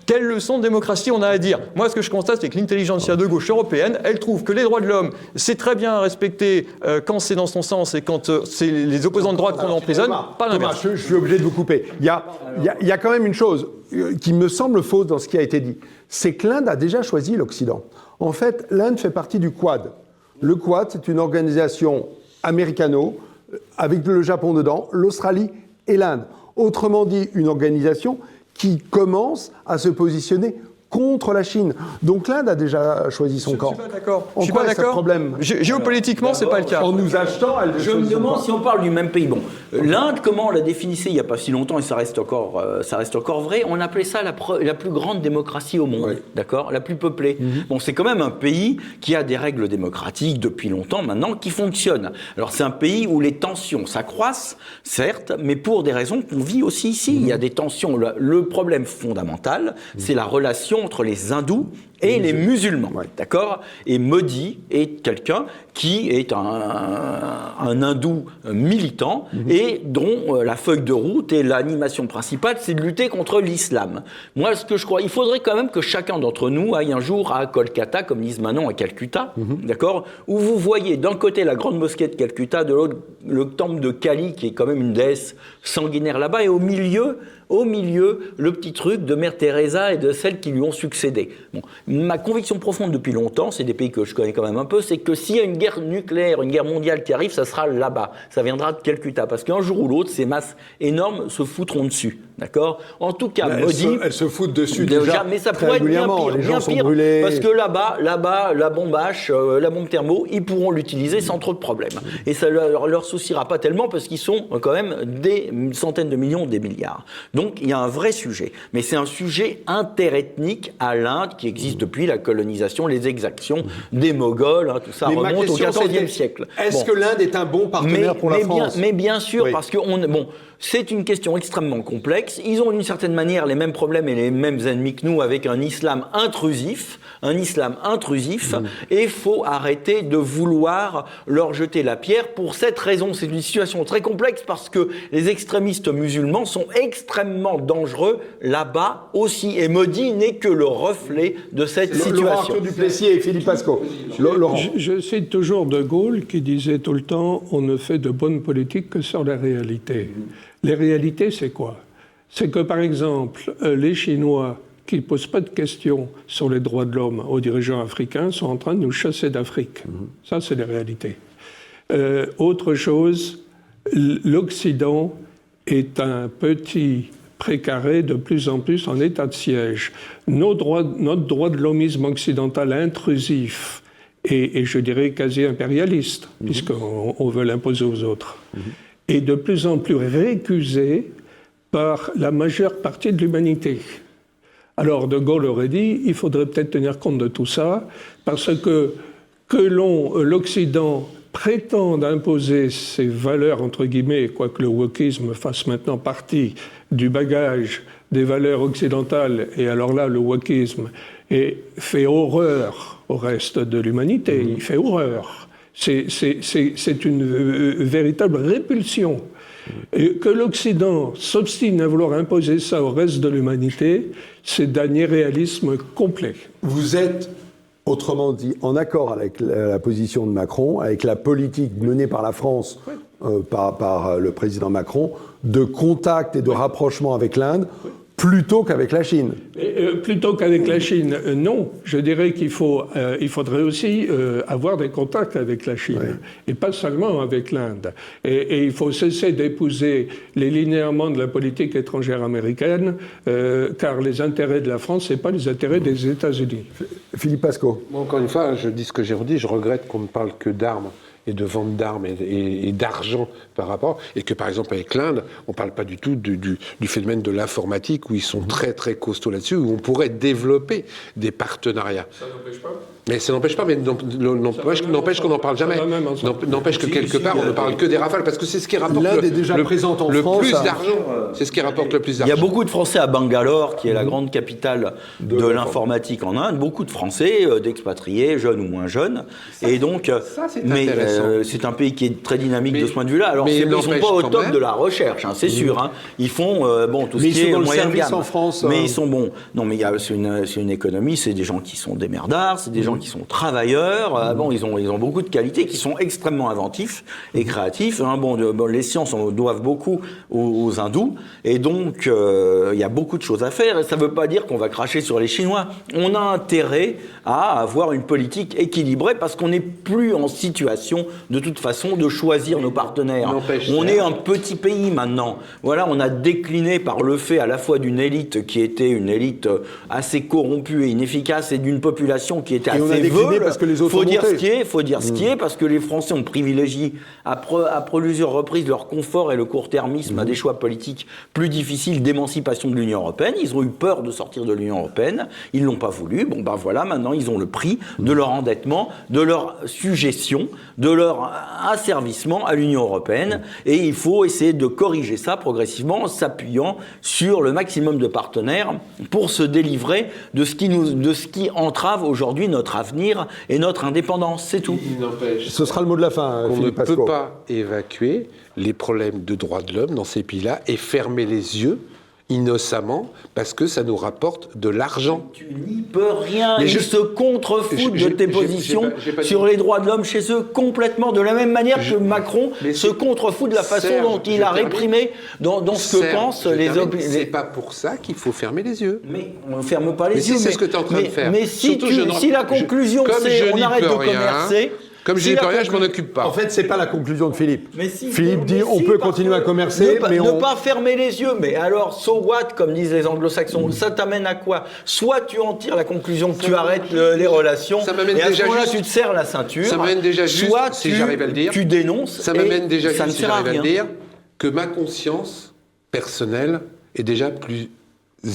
quelle leçon de démocratie on a à dire? Moi, ce que je constate, c'est que l'intelligentsia de gauche européenne, elle trouve que les droits de l'homme, c'est très bien respecté quand c'est dans son sens et quand c'est les opposants de droite qu'on emprisonne, pas l'inverse. Je suis obligé de vous couper. Il y a quand même une chose qui me semble fausse dans ce qui a été dit. C'est que l'Inde a déjà choisi l'Occident. En fait, l'Inde fait partie du Quad. Le Quad, c'est une organisation américano, avec le Japon dedans, l'Australie et l'Inde. Autrement dit, une organisation qui commence à se positionner contre la Chine. Donc l'Inde a déjà choisi son camp. Je suis pas d'accord. En quoi est-ce un problème? Géopolitiquement, c'est pas le cas. En nous achetant, elle Je me demande si on parle du même pays. Bon, l'Inde, comment on l'a définissait il n'y a pas si longtemps, et ça reste encore vrai, on appelait ça la plus grande démocratie au monde, d'accord, la plus peuplée. Bon, c'est quand même un pays qui a des règles démocratiques depuis longtemps maintenant, qui fonctionnent. Alors c'est un pays où les tensions s'accroissent, certes, mais pour des raisons qu'on vit aussi ici. Il y a des tensions. Le problème fondamental, c'est la relation entre les hindous et les musulmans, d'accord? Et Modi est quelqu'un qui est un hindou militant et dont la feuille de route et l'animation principale, c'est de lutter contre l'islam. Moi, ce que je crois, il faudrait quand même que chacun d'entre nous aille un jour à Kolkata, comme disent maintenant à Calcutta, d'accord? Où vous voyez d'un côté la grande mosquée de Calcutta, de l'autre le temple de Kali, qui est quand même une déesse sanguinaire là-bas, et au milieu, le petit truc de Mère Teresa et de celles qui lui ont succédé. Bon, ma conviction profonde depuis longtemps, c'est des pays que je connais quand même un peu, c'est que s'il y a une guerre nucléaire, une guerre mondiale qui arrive, ça sera là-bas. Ça viendra de Calcutta. Parce qu'un jour ou l'autre, ces masses énormes se foutront dessus. D'accord? En tout cas, Modi... Elles se foutent dessus déjà mais ça pourrait être bien pire. Les gens sont pire, brûlés. parce que là-bas, la bombe H, la bombe thermo, ils pourront l'utiliser sans trop de problèmes. Et ça leur souciera pas tellement parce qu'ils sont quand même des centaines de millions, des milliards. Donc, il y a un vrai sujet. Mais c'est un sujet interethnique à l'Inde qui existe depuis la colonisation, les exactions des Moghols, tout ça remonte au XIVe siècle. Est-ce que l'Inde est un bon partenaire pour la France? Mais bien sûr, parce que c'est une question extrêmement complexe. Ils ont d'une certaine manière les mêmes problèmes et les mêmes ennemis que nous avec un islam intrusif. Et il faut arrêter de vouloir leur jeter la pierre pour cette raison. C'est une situation très complexe parce que les extrémistes musulmans sont extrêmement dangereux là-bas aussi. Et Modi n'est que le reflet de cette situation. Laurent Duplessis et Philippe Pasco. Laurent. Je cite toujours De Gaulle qui disait tout le temps « on ne fait de bonne politique que sur la réalité ». Les réalités, c'est quoi? C'est que, par exemple, les Chinois qui ne posent pas de questions sur les droits de l'homme aux dirigeants africains sont en train de nous chasser d'Afrique. Ça, c'est les réalités. Autre chose, l'Occident est un petit précaré de plus en plus en état de siège. Notre droit de l'hommisme occidental intrusif et je dirais quasi impérialiste, puisqu'on veut l'imposer aux autres, est de plus en plus récusé par la majeure partie de l'humanité. Alors, De Gaulle aurait dit, il faudrait peut-être tenir compte de tout ça, parce que l'Occident prétende imposer ses valeurs, entre guillemets, quoique le wokisme fasse maintenant partie du bagage des valeurs occidentales, et alors là, le wokisme fait horreur au reste de l'humanité, il fait horreur. C'est une véritable répulsion. Et que l'Occident s'obstine à vouloir imposer ça au reste de l'humanité, c'est d'un irréalisme complet. Vous êtes, autrement dit, en accord avec la position de Macron, avec la politique menée par la France, par le président Macron, de contact et de rapprochement avec l'Inde, plutôt qu'avec la Chine. Plutôt qu'avec la Chine, non. Je dirais il faudrait aussi avoir des contacts avec la Chine, et pas seulement avec l'Inde. Et il faut cesser d'épouser les linéaments de la politique étrangère américaine, car les intérêts de la France, c'est pas les intérêts des États-Unis. Philippe Pascot. Bon, encore une fois, je dis ce que j'ai redit, je regrette qu'on ne parle que d'armes et de vente d'armes et d'argent par rapport, et que par exemple avec l'Inde, on ne parle pas du tout du phénomène de l'informatique, où ils sont très très costauds là-dessus, où on pourrait développer des partenariats. Ça n'empêche pas. Mais ça n'empêche pas, mais n'empêche qu'on n'en parle jamais. N'empêche que quelque part, on ne parle que des rafales, parce que c'est ce qui rapporte l'Inde est déjà présente en France, plus d'argent. C'est ce qui rapporte le plus Il y d'argent. a beaucoup de Français à Bangalore, qui est la grande capitale de l'informatique en Inde. Beaucoup de Français, d'expatriés, jeunes ou moins jeunes. Et donc, c'est mais intéressant. C'est un pays qui est très dynamique de ce point de vue-là. Alors, mais ils ne sont n'empêche pas au quand top même- de la recherche, c'est sûr. Hein. Ils font tout ce Mais qui ils sont est dans le moyen de service gamme. en France, Mais ils sont bons. Non, mais c'est une économie, c'est des gens qui sont des merdards, c'est des gens qui sont travailleurs. Ils ont beaucoup de qualités, qui sont extrêmement inventifs et créatifs. Hein. Les sciences en doivent beaucoup aux hindous. Et donc, il y a beaucoup de choses à faire. Et ça ne veut pas dire qu'on va cracher sur les Chinois. On a intérêt à avoir une politique équilibrée parce qu'on n'est plus en situation, de toute façon, de choisir nos partenaires. On est un petit pays maintenant. Voilà, on a décliné par le fait à la fois d'une élite qui était une élite assez corrompue et inefficace, et d'une population qui était Et on a assez décliné veule. parce que les autres faut ont dire monté. ce qui est, faut dire ce qui est, parce que les Français ont privilégié à plusieurs reprises leur confort et le court-termisme à des choix politiques plus difficiles d'émancipation de l'Union européenne. Ils ont eu peur de sortir de l'Union européenne. Ils l'ont pas voulu. Voilà, maintenant ils ont le prix de leur endettement, de leur suggestion, de leur asservissement à l'Union européenne. Et il faut essayer de corriger ça progressivement en s'appuyant sur le maximum de partenaires pour se délivrer de ce qui entrave aujourd'hui notre avenir et notre indépendance. C'est tout. Il n'empêche Ce sera le mot de la fin, qu'on ne Philippe peut Pascot. pas évacuer les problèmes de droits de l'homme dans ces pays-là et fermer les yeux innocemment parce que ça nous rapporte de l'argent. Tu n'y peux rien. Mais Ils je- se contrefoutent de tes positions j'ai pas dit- sur les droits de l'homme chez eux complètement, de la même manière que Macron mais se c'est- contrefout de la façon Serge, dont il je a termine. réprimé dans ce que Serge, pensent je les termine, hommes. c'est pas pour ça qu'il faut fermer les yeux. Mais on ne ferme pas les Mais yeux. si, c'est ce que tu es en train de faire. Mais si, Surtout, je ne- si la conclusion comme je c'est on n'y arrête de peux rien, commercer. Comme je si n'y la peux rien, je m'en conclu- occupe pas. En fait, c'est pas la conclusion de Philippe. Mais si, Philippe dit mais on si, peut parce continuer à que commercer, mais ne on... pas fermer les yeux. Mais alors, so what, comme disent les anglo-saxons, ça t'amène à quoi? Soit tu en tires la conclusion que tu arrêtes les relations, Ça m'amène et à ce déjà moment-là, juste- tu te serres la ceinture. Ça m'amène déjà juste, soit si tu, j'arrive à le dire. tu dénonces. Ça et m'amène déjà ça juste, ne si sert à j'arrive à rien. le dire, que ma conscience personnelle est déjà plus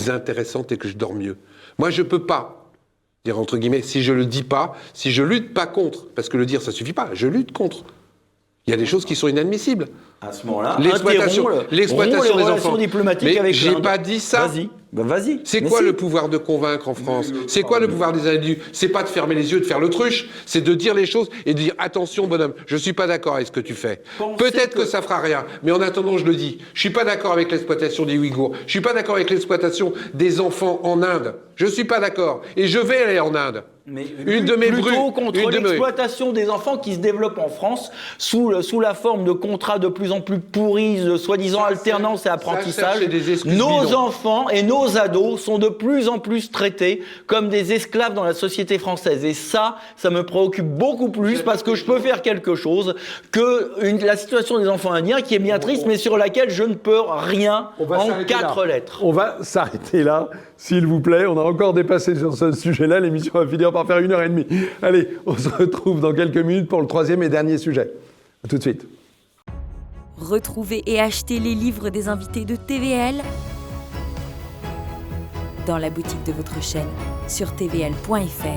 intéressante et que je dors mieux. Moi, je peux pas dire entre guillemets, si je le dis pas, si je lutte pas contre, parce que le dire ça suffit pas, je lutte contre. Il y a des choses qui sont inadmissibles. À ce moment-là, L'exploitation romps des les relations enfants. diplomatiques Mais avec j'ai l'Inde. pas dit ça. Vas-y. Ben vas-y. C'est Mais quoi si. le pouvoir de convaincre en France? C'est quoi le pouvoir des individus? C'est pas de fermer les yeux, de faire l'autruche, c'est de dire les choses et de dire attention bonhomme, je suis pas d'accord avec ce que tu fais. Pensez Peut-être que que ça fera rien, mais en attendant je le dis, je suis pas d'accord avec l'exploitation des Ouïghours, je suis pas d'accord avec l'exploitation des enfants en Inde. Je suis pas d'accord et je vais aller en Inde. Mais Une de mes plutôt brutes, contre une de mes- l'exploitation des enfants qui se développe en France sous la forme de contrats de plus en plus pourris, de soi-disant alternance et apprentissage. c'est des excuses Nos bidons. enfants et nos ados sont de plus en plus traités comme des esclaves dans la société française. Et ça me préoccupe beaucoup plus parce que je peux faire quelque chose que la situation des enfants indiens qui est bien triste, mais sur laquelle je ne peux rien On va en s'arrêter 4 là. lettres. On va s'arrêter là, s'il vous plaît. On a encore dépassé sur ce sujet-là. L'émission va finir par faire 1h30. Allez, on se retrouve dans quelques minutes pour le troisième et dernier sujet. À tout de suite. Retrouvez et achetez les livres des invités de TVL dans la boutique de votre chaîne sur tvl.fr.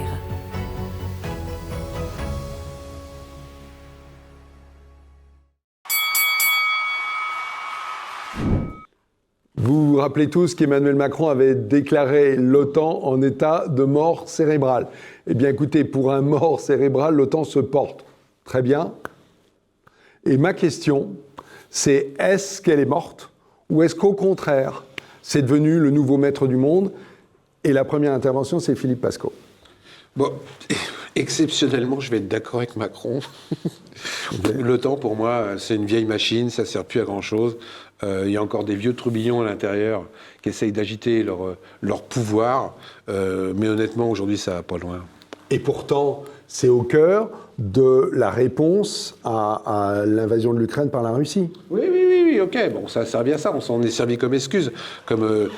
Vous vous rappelez tous qu'Emmanuel Macron avait déclaré l'OTAN en état de mort cérébrale. Eh bien écoutez, pour un mort cérébral, l'OTAN se porte très bien. Et ma question, c'est est-ce qu'elle est morte ou est-ce qu'au contraire, c'est devenu le nouveau maître du monde? Et la première intervention, c'est Philippe Pascot. Bon, exceptionnellement, je vais être d'accord avec Macron. L'OTAN, pour moi, c'est une vieille machine, ça ne sert plus à grand-chose. Il y a encore des vieux trubillons à l'intérieur qui essayent d'agiter leur pouvoir. Mais honnêtement, aujourd'hui, ça va pas loin. Et pourtant, c'est au cœur de la réponse à l'invasion de l'Ukraine par la Russie. Oui, ok, bon, ça sert bien à ça, on s'en est servi comme excuse, comme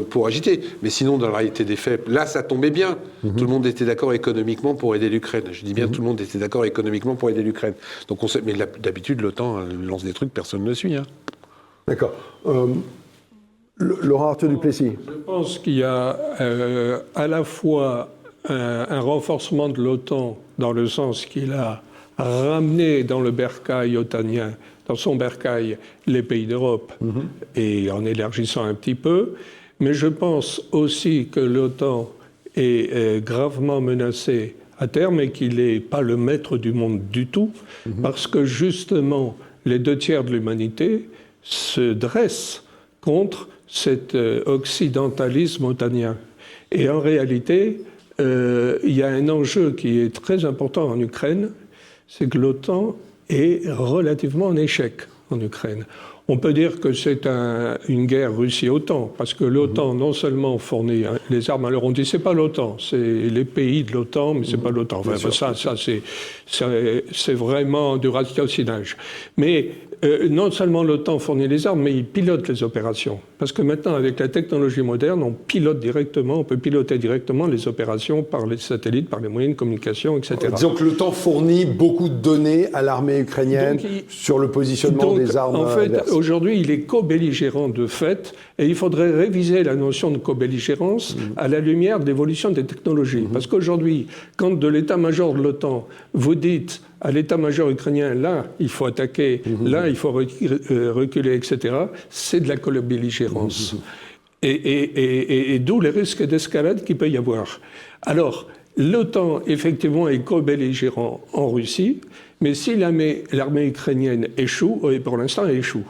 pour agiter. Mais sinon, dans la réalité des faits, là, ça tombait bien. Tout le monde était d'accord économiquement pour aider l'Ukraine. Je dis bien, tout le monde était d'accord économiquement pour aider l'Ukraine. Donc, mais d'habitude, l'OTAN lance des trucs, personne ne suit. Hein. D'accord. Laurent Arthur Duplessis. Je pense qu'il y a à la fois un renforcement de l'OTAN dans le sens qu'il a ramené dans le bercail otanien, dans son bercail, les pays d'Europe, et en élargissant un petit peu. Mais je pense aussi que l'OTAN est gravement menacé à terme et qu'il n'est pas le maître du monde du tout, parce que justement, les 2/3 de l'humanité se dressent contre cet occidentalisme otanien. Et en réalité, il y a un enjeu qui est très important en Ukraine, c'est que l'OTAN est relativement en échec en Ukraine. On peut dire que c'est une guerre Russie-OTAN, parce que l'OTAN non seulement fournit les armes, alors on dit c'est pas l'OTAN, c'est les pays de l'OTAN, mais c'est pas l'OTAN. Enfin, ça c'est vraiment du ratiocinage. Mais non seulement l'OTAN fournit les armes, mais il pilote les opérations. Parce que maintenant, avec la technologie moderne, on peut piloter directement les opérations par les satellites, par les moyens de communication, etc. Disons que l'OTAN fournit beaucoup de données à l'armée ukrainienne sur le positionnement des armes. En fait, aujourd'hui, il est co-belligérant de fait, et il faudrait réviser la notion de co-belligérance à la lumière de l'évolution des technologies. Parce qu'aujourd'hui, quand de l'état-major de l'OTAN, vous dites à l'état-major ukrainien, là, il faut attaquer, là, il faut reculer, etc., c'est de la co-belligérance. Et d'où les risques d'escalade qu'il peut y avoir. Alors, l'OTAN, effectivement, est co-belligérant en Russie, mais si l'armée ukrainienne échoue, et pour l'instant elle échoue,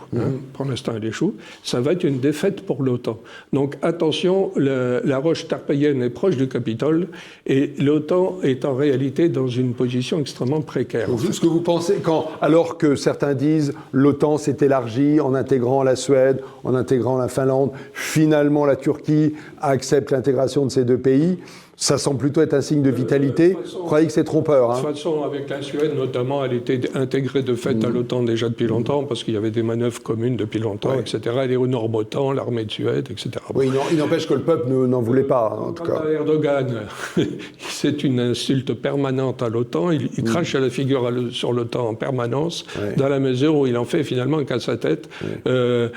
pour l'instant elle échoue, ça va être une défaite pour l'OTAN. Donc attention, la roche tarpéienne est proche du Capitole, et l'OTAN est en réalité dans une position extrêmement précaire. Ce que vous pensez, alors que certains disent l'OTAN s'est élargie en intégrant la Suède, en intégrant la Finlande, finalement la Turquie accepte l'intégration de ces deux pays, ça semble plutôt être un signe de vitalité. Vous croyez que c'est trompeur? De toute façon, avec la Suède, notamment, elle était intégrée de fait à l'OTAN déjà depuis longtemps, parce qu'il y avait des manœuvres communes depuis longtemps, etc. Elle est au Nord-OTAN, l'armée de Suède, etc. Oui, il n'empêche que le peuple n'en voulait pas, en tout cas. Erdogan, c'est une insulte permanente à l'OTAN. Il crache à la figure sur l'OTAN en permanence, dans la mesure où il en fait finalement qu'à sa tête. Même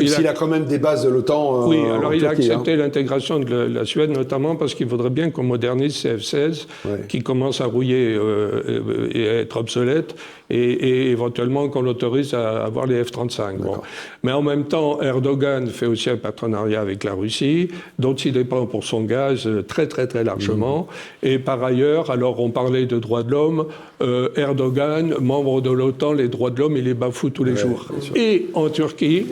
s'il a quand même des bases de l'OTAN. Oui, alors il a accepté l'intégration de la Suède, notamment parce qu'il faudrait bien qu'on modernise ces F-16 qui commencent à rouiller et à être obsolètes, et éventuellement qu'on l'autorise à avoir les F-35. Bon. Mais en même temps, Erdogan fait aussi un partenariat avec la Russie, dont il dépend pour son gaz très très très largement. Et par ailleurs, alors on parlait de droits de l'homme, Erdogan, membre de l'OTAN, les droits de l'homme, il les bafoue tous les jours. Et en Turquie,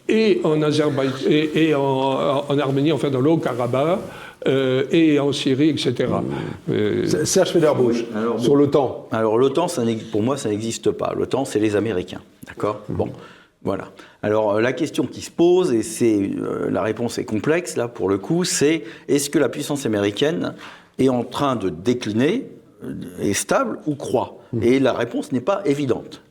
et en Azerbaïdjan, et en Arménie, enfin dans le Haut-Karabakh, et en Syrie, etc. Serge Federbusch, sur l'OTAN. Alors l'OTAN, pour moi, ça n'existe pas. L'OTAN, c'est les Américains. D'accord ? Bon, voilà. Alors la question qui se pose, et la réponse est complexe, là, pour le coup, c'est est-ce que la puissance américaine est en train de décliner, est stable ou croît ? Et la réponse n'est pas évidente.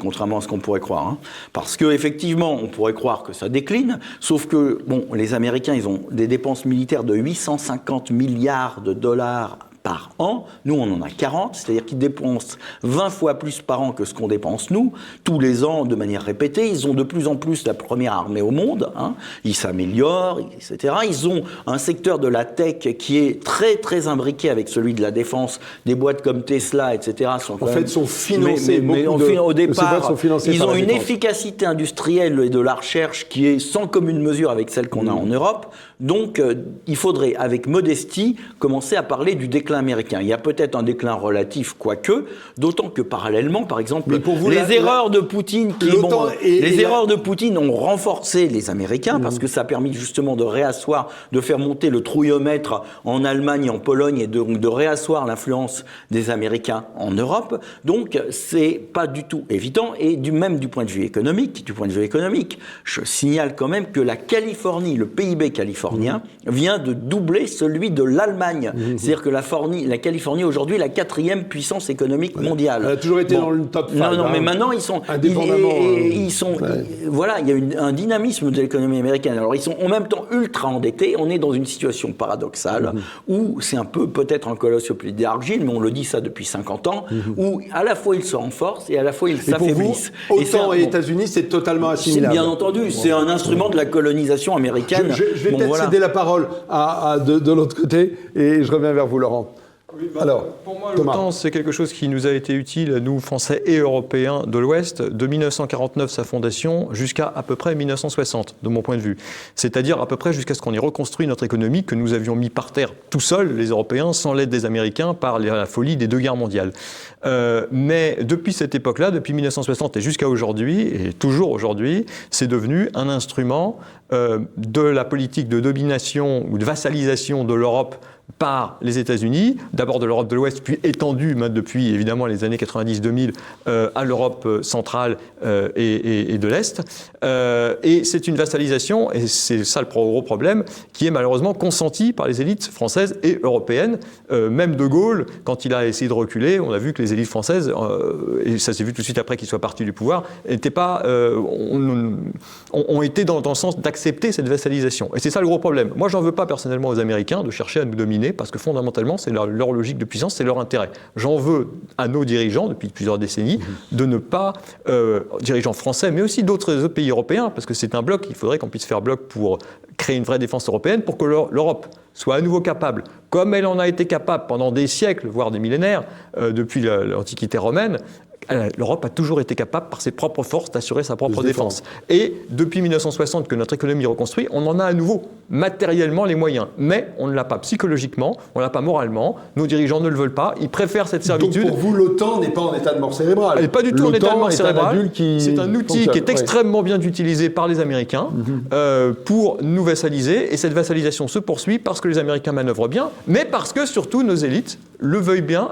Contrairement à ce qu'on pourrait croire. Hein. Parce qu'effectivement, on pourrait croire que ça décline, sauf que, bon, les Américains, ils ont des dépenses militaires de 850 milliards de dollars par an. Nous, on en a 40, c'est-à-dire qu'ils dépensent 20 fois plus par an que ce qu'on dépense nous, tous les ans de manière répétée. Ils ont de plus en plus la première armée au monde, hein. Ils s'améliorent, etc. Ils ont un secteur de la tech qui est très, très imbriqué avec celui de la défense. Des boîtes comme Tesla, etc. sont financées au départ, ils ont une efficacité industrielle et de la recherche qui est sans commune mesure avec celle qu'on a en Europe. Donc, il faudrait, avec modestie, commencer à parler du déclin américain. américains. Il y a peut-être un déclin relatif, quoique, d'autant que parallèlement, par exemple, Mais pour vous, les erreurs de Poutine, les erreurs de Poutine ont renforcé les Américains parce que ça a permis justement de réasseoir, de faire monter le trouillomètre en Allemagne, en Pologne et de réasseoir l'influence des Américains en Europe. Donc, c'est pas du tout évident. Et même du point de vue économique, je signale quand même que la Californie, le PIB californien, vient de doubler celui de l'Allemagne. C'est-à-dire que la Californie aujourd'hui est la 4e puissance économique mondiale. Elle a toujours été dans le top 5. Non, mais maintenant ils sont voilà, il y a un dynamisme de l'économie américaine. Alors ils sont en même temps ultra endettés. On est dans une situation paradoxale où c'est un peu peut-être un colosse au pied d'argile, mais on le dit ça depuis 50 ans, où à la fois ils se renforcent et à la fois ils s'affaiblissent. Autant aux États-Unis, c'est totalement assimilable. Bien entendu, c'est un instrument de la colonisation américaine. Je vais peut-être céder la parole de l'autre côté et je reviens vers vous, Laurent. Alors, pour moi, Thomas. l'OTAN, c'est quelque chose qui nous a été utile, nous, Français et Européens de l'Ouest, de 1949, sa fondation, jusqu'à à peu près 1960, de mon point de vue. C'est-à-dire à peu près jusqu'à ce qu'on ait reconstruit notre économie que nous avions mis par terre tout seuls, les Européens, sans l'aide des Américains, par la folie des 2 guerres mondiales. Mais depuis cette époque-là, depuis 1960 et jusqu'à aujourd'hui, et toujours aujourd'hui, c'est devenu un instrument de la politique de domination ou de vassalisation de l'Europe par les États-Unis, d'abord de l'Europe de l'Ouest, puis étendue depuis évidemment les années 90-2000 à l'Europe centrale et de l'Est. Et c'est une vassalisation, et c'est ça le gros problème, qui est malheureusement consentie par les élites françaises et européennes. Même De Gaulle, quand il a essayé de reculer, on a vu que les élites françaises, et ça s'est vu tout de suite après qu'il soit parti du pouvoir, ont été dans le sens d'accepter cette vassalisation. Et c'est ça le gros problème. Moi, j'en veux pas personnellement aux Américains de chercher à nous dominer, parce que fondamentalement, c'est leur logique de puissance, c'est leur intérêt. J'en veux à nos dirigeants, depuis plusieurs décennies, de ne pas, dirigeants français, mais aussi d'autres pays européens, parce que c'est un bloc, il faudrait qu'on puisse faire bloc pour créer une vraie défense européenne, pour que l'Europe soit à nouveau capable, comme elle en a été capable pendant des siècles, voire des millénaires, depuis l'Antiquité romaine. L'Europe a toujours été capable, par ses propres forces, d'assurer sa propre défense. Et depuis 1960, que notre économie reconstruit, on en a à nouveau matériellement les moyens. Mais on ne l'a pas psychologiquement, on ne l'a pas moralement. Nos dirigeants ne le veulent pas. Ils préfèrent cette servitude. Donc pour vous, l'OTAN n'est pas en état de mort cérébrale. Elle n'est pas du tout en état de mort cérébrale. C'est un outil qui est fonctionne. extrêmement bien utilisé par les Américains pour nous vassaliser. Et cette vassalisation se poursuit parce que les Américains manœuvrent bien, mais parce que surtout nos élites le veulent bien,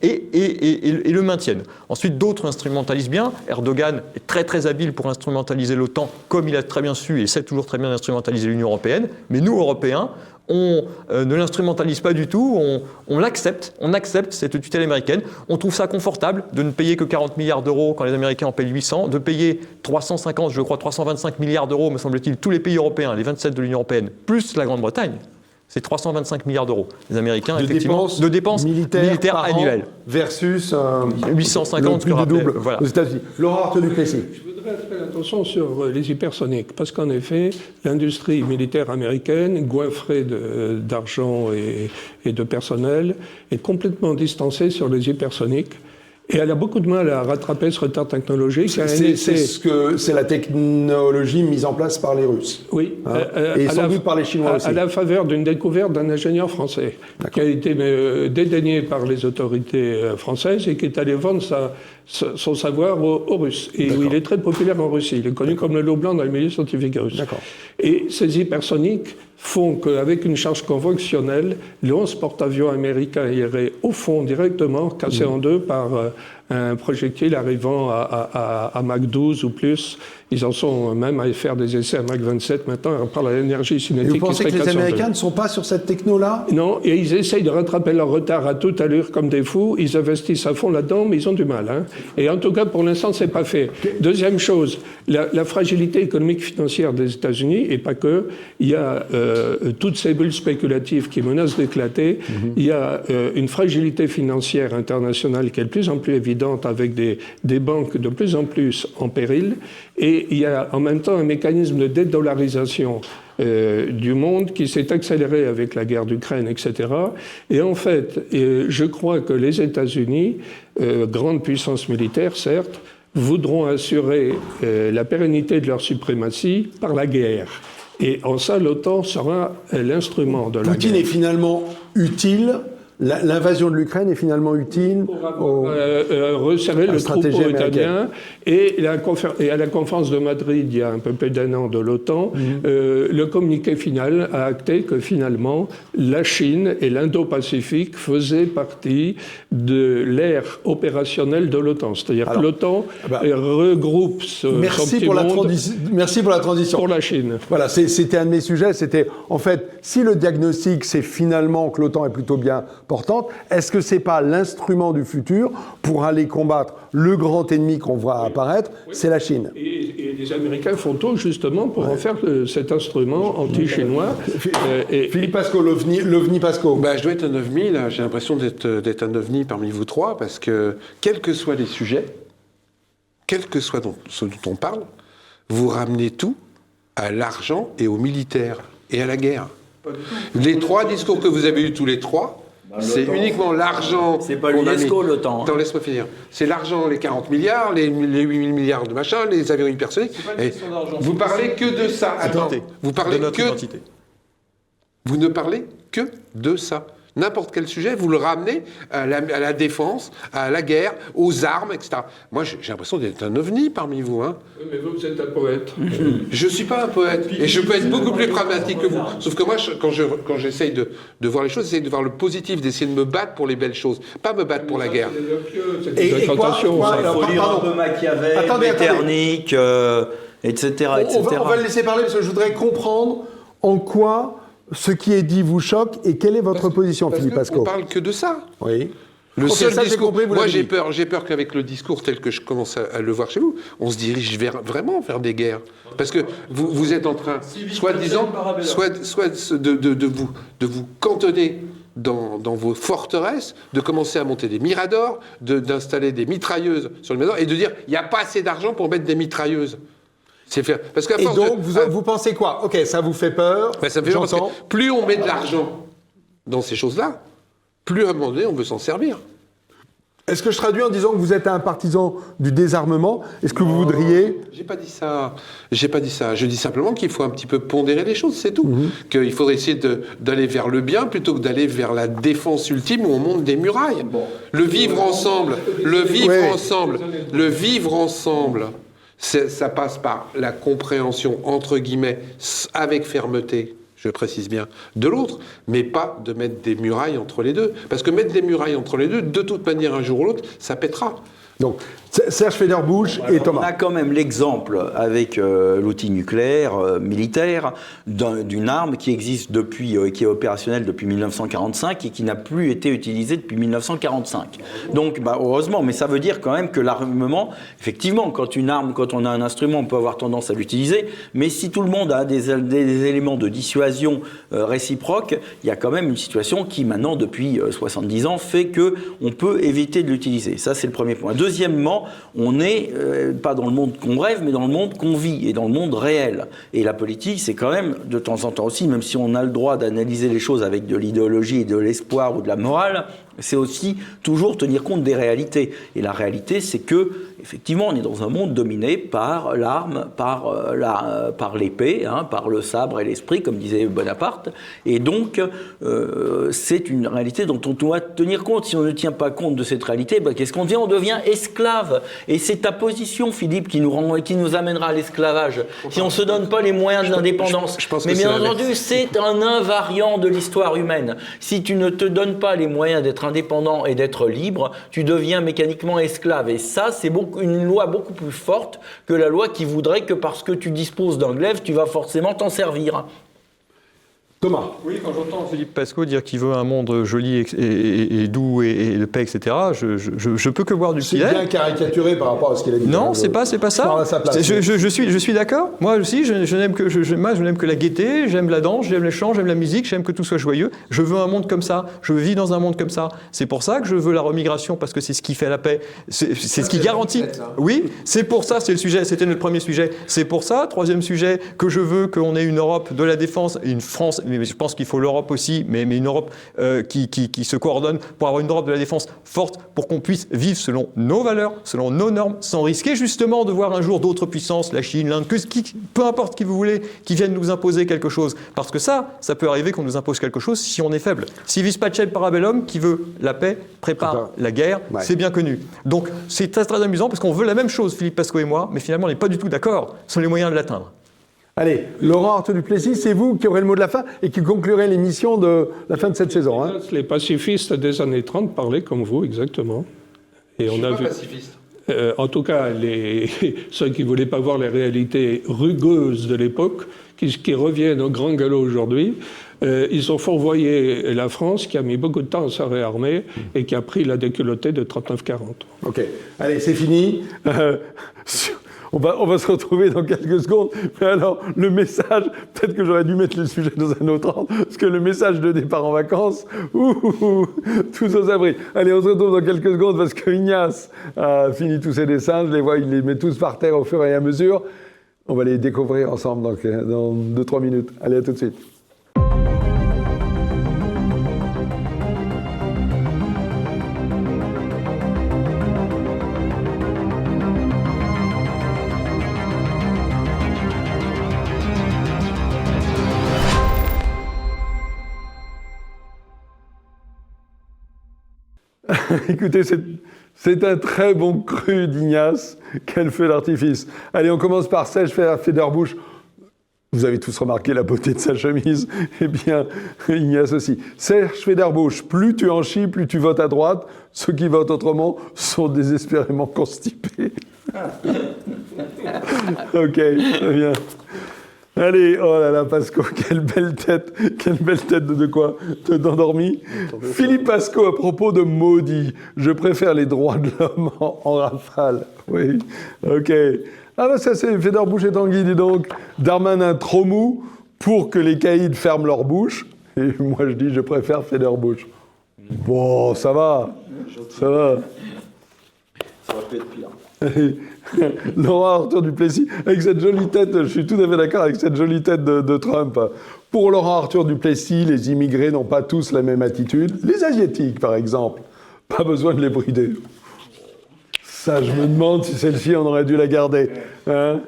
et le maintiennent. Ensuite, d'autres instrumentalisent bien. Erdogan est très très habile pour instrumentaliser l'OTAN, comme il a très bien su et sait toujours très bien instrumentaliser l'Union européenne. Mais nous, Européens, on ne l'instrumentalise pas du tout, on l'accepte, on accepte cette tutelle américaine. On trouve ça confortable de ne payer que 40 milliards d'euros quand les Américains en payent 800, de payer 325 milliards d'euros, me semble-t-il, tous les pays européens, les 27 de l'Union européenne, plus la Grande-Bretagne. C'est 325 milliards d'euros. Les Américains, effectivement, de dépenses militaires annuelles. Versus 850, le double voilà. aux États-Unis. Laurent Arthaud-Duplessis. Je voudrais attirer l'attention sur les hypersoniques, parce qu'en effet, l'industrie militaire américaine, goinfrée d'argent et de personnel, est complètement distancée sur les hypersoniques. Et elle a beaucoup de mal à rattraper ce retard technologique. C'est la technologie mise en place par les Russes. Oui. Et sans doute par les Chinois aussi. À la faveur d'une découverte d'un ingénieur français qui a été dédaigné par les autorités françaises et qui est allé vendre son savoir aux Russes. Et où il est très populaire en Russie. Il est connu comme le loup blanc dans le milieu scientifique russe. Et ces hypersoniques font qu'avec une charge conventionnelle, les 11 porte-avions américains iraient au fond directement, cassés en deux par un projectile arrivant à Mach 12 ou plus. Ils en sont même à faire des essais à Mach 27 maintenant par l'énergie cinétique. Et vous pensez que les Américains ne sont pas sur cette techno-là ? Non, et ils essayent de rattraper leur retard à toute allure comme des fous. Ils investissent à fond là-dedans, mais ils ont du mal. Hein. Et en tout cas, pour l'instant, c'est pas fait. Deuxième chose, la fragilité économique financière des États-Unis, et pas que, il y a toutes ces bulles spéculatives qui menacent d'éclater. Il y a une fragilité financière internationale qui est de plus en plus évidente avec des banques de plus en plus en péril. Et il y a en même temps un mécanisme de dédollarisation du monde qui s'est accéléré avec la guerre d'Ukraine, etc. Et en fait, je crois que les États-Unis, grande puissance militaire, certes, voudront assurer la pérennité de leur suprématie par la guerre. Et en ça, l'OTAN sera l'instrument de la guerre. Poutine est finalement utile l'invasion de l'Ukraine est finalement utile pour resserrer le troupeau italien. Et à la conférence de Madrid, il y a un peu plus d'1 an de l'OTAN, le communiqué final a acté que finalement, la Chine et l'Indo-Pacifique faisaient partie de l'ère opérationnelle de l'OTAN. C'est-à-dire que l'OTAN regroupe son petit monde. Merci pour la transition. Pour la Chine. Voilà, c'était un de mes sujets. C'était, en fait, si le diagnostic, c'est finalement que l'OTAN est plutôt bien portante, est-ce que c'est pas l'instrument du futur pour aller combattre le grand ennemi qu'on voit apparaître, c'est la Chine. Et les Américains font tout justement pour en faire cet instrument anti-chinois. Philippe Pascot, l'OVNI Pascot. Je dois être un ovni, là. J'ai l'impression d'être un ovni parmi vous trois, parce que, quels que soient les sujets, quel que soit ce dont on parle, vous ramenez tout à l'argent et aux militaires et à la guerre. Les trois discours que vous avez eus tous les trois, c'est uniquement l'argent. C'est pas l'UNESCO, l'OTAN. Attends, laisse-moi finir. C'est l'argent, les 40 milliards, les 8 000 milliards de machin, les avions hypersoniques. Vous parlez que de ça. Attends, vous parlez que... Vous ne parlez que de ça. N'importe quel sujet, vous le ramenez à la défense, à la guerre, aux armes, etc. Moi, j'ai l'impression d'être un ovni parmi vous. Hein. Mais vous êtes un poète. Je ne suis pas un poète. Et je peux être beaucoup plus pragmatique que vous. Sauf que moi, quand j'essaye de voir les choses, j'essaye de voir le positif, d'essayer de me battre pour les belles choses. Pas me battre pour la guerre. Et quoi, il faut lire un peu Machiavel, Metternich, etc. On va le laisser parler parce que je voudrais comprendre en quoi ce qui est dit vous choque et quelle est votre position, Philippe Pascot. On parle que de ça. Oui. Le seul discours. Compris, moi, j'ai peur qu'avec le discours tel que je commence à le voir chez vous, on se dirige vraiment vers des guerres. Parce que vous êtes en train, soi-disant, de vous cantonner dans vos forteresses, de commencer à monter des miradors, d'installer des mitrailleuses sur le mirador et de dire il n'y a pas assez d'argent pour mettre des mitrailleuses. C'est faire. Parce qu'à force donc, vous pensez quoi? Ok, ça vous fait peur. Ça me fait peur parce que plus on met de l'argent dans ces choses-là, plus à un moment donné, on veut s'en servir. Est-ce que je traduis en disant que vous êtes un partisan du désarmement? Est-ce que vous voudriez... J'ai pas dit ça. J'ai pas dit ça. Je dis simplement qu'il faut un petit peu pondérer les choses, c'est tout. Qu'il faudrait essayer d'aller vers le bien plutôt que d'aller vers la défense ultime où on monte des murailles. Le vivre ensemble, ça passe par la compréhension, entre guillemets, avec fermeté, je précise bien, de l'autre, mais pas de mettre des murailles entre les deux. Parce que mettre des murailles entre les deux, de toute manière, un jour ou l'autre, ça pètera. Donc, Serge Feder-Busch et Thomas. On a quand même l'exemple avec l'outil nucléaire militaire d'une arme qui existe depuis, qui est opérationnelle depuis 1945 et qui n'a plus été utilisée depuis 1945. Donc, heureusement, mais ça veut dire quand même que l'armement, effectivement, quand on a un instrument, on peut avoir tendance à l'utiliser, mais si tout le monde a des éléments de dissuasion réciproque, il y a quand même une situation qui, maintenant, depuis 70 ans, fait qu'on peut éviter de l'utiliser. Ça, c'est le premier point. Deuxièmement, on n'est pas dans le monde qu'on rêve, mais dans le monde qu'on vit et dans le monde réel. Et la politique, c'est quand même, de temps en temps aussi, même si on a le droit d'analyser les choses avec de l'idéologie et de l'espoir ou de la morale, c'est aussi toujours tenir compte des réalités. Et la réalité, c'est que, effectivement, on est dans un monde dominé par l'arme, par l'épée, par le sabre et l'esprit, comme disait Bonaparte. Et donc, c'est une réalité dont on doit tenir compte. Si on ne tient pas compte de cette réalité, qu'est-ce qu'on devient? On devient esclave. Et c'est ta position, Philippe, qui nous amènera à l'esclavage. Si on ne se donne pas les moyens de l'indépendance. Mais bien entendu, c'est un invariant de l'histoire humaine. Si tu ne te donnes pas les moyens d'être indépendant et d'être libre, tu deviens mécaniquement esclave. Et ça, c'est une loi beaucoup plus forte que la loi qui voudrait que parce que tu disposes d'un glaive, tu vas forcément t'en servir. Thomas. Oui, quand j'entends Philippe Pascot dire qu'il veut un monde joli et doux et de paix, etc., je peux que voir du filet. C'est bien caricaturé par rapport à ce qu'il a dit. Non, c'est pas ça. Je suis d'accord. Moi aussi, je n'aime que la gaieté, j'aime la danse, j'aime les chants, j'aime la musique, j'aime que tout soit joyeux. Je veux un monde comme ça. Je vis dans un monde comme ça. C'est pour ça que je veux la remigration, parce que c'est ce qui fait la paix. C'est ce qui garantit. Oui, c'est pour ça, c'est le sujet. C'était notre premier sujet. C'est pour ça, troisième sujet, que je veux qu'on ait une Europe de la défense et une France mais je pense qu'il faut l'Europe aussi, mais une Europe qui se coordonne pour avoir une Europe de la défense forte, pour qu'on puisse vivre selon nos valeurs, selon nos normes, sans risquer justement de voir un jour d'autres puissances, la Chine, l'Inde, peu importe qui vous voulez, qui viennent nous imposer quelque chose. Parce que ça peut arriver qu'on nous impose quelque chose si on est faible. Si vis pacem parabellum, qui veut la paix, prépare la guerre, c'est bien connu. Donc c'est très très amusant parce qu'on veut la même chose, Philippe Pasco et moi, mais finalement on n'est pas du tout d'accord sur les moyens de l'atteindre. Allez, Laurent Arthaud du Plessis, c'est vous qui aurez le mot de la fin et qui conclurez l'émission de la fin de cette saison. Hein. Les pacifistes des années 30 parlaient comme vous, exactement. Et on a vu. Pacifiste. En tout cas, ceux qui ne voulaient pas voir les réalités rugueuses de l'époque, qui reviennent au grand galop aujourd'hui, ils ont fourvoyé la France, qui a mis beaucoup de temps à se réarmer et qui a pris la déculottée de 39-40. Ok, allez, c'est fini. On va se retrouver dans quelques secondes. Mais alors, le message, peut-être que j'aurais dû mettre le sujet dans un autre ordre, parce que le message de départ en vacances, tous aux abris. Allez, on se retrouve dans quelques secondes, parce que Ignace a fini tous ses dessins. Je les vois, il les met tous par terre au fur et à mesure. On va les découvrir ensemble dans 2-3 minutes. Allez, à tout de suite. Écoutez, c'est un très bon cru d'Ignace. Quel feu d'artifice. Allez, on commence par Serge Federbusch. Vous avez tous remarqué la beauté de sa chemise. Eh bien, Ignace aussi. Serge Federbusch, plus tu en chies, plus tu votes à droite. Ceux qui votent autrement sont désespérément constipés. Ok, très bien. Allez, oh là là, Pasco, quelle belle tête de quoi? D'endormi. Philippe Pasco, à propos de maudit, je préfère les droits de l'homme en rafale. Oui, ok. Ah bah ça c'est Federbusch et Tanguy, dis donc. Darmanin trop mou pour que les caïds ferment leur bouche. Et moi je dis, je préfère Federbusch. Bon, ça va. Ça va. Ça aurait pu être pire. Laurent Arthaud du Plessis, avec cette jolie tête, je suis tout à fait d'accord avec cette jolie tête de Trump. Pour Laurent Arthaud du Plessis, les immigrés n'ont pas tous la même attitude. Les Asiatiques, par exemple, pas besoin de les brider. Ça, je me demande si celle-ci, on aurait dû la garder. Hein?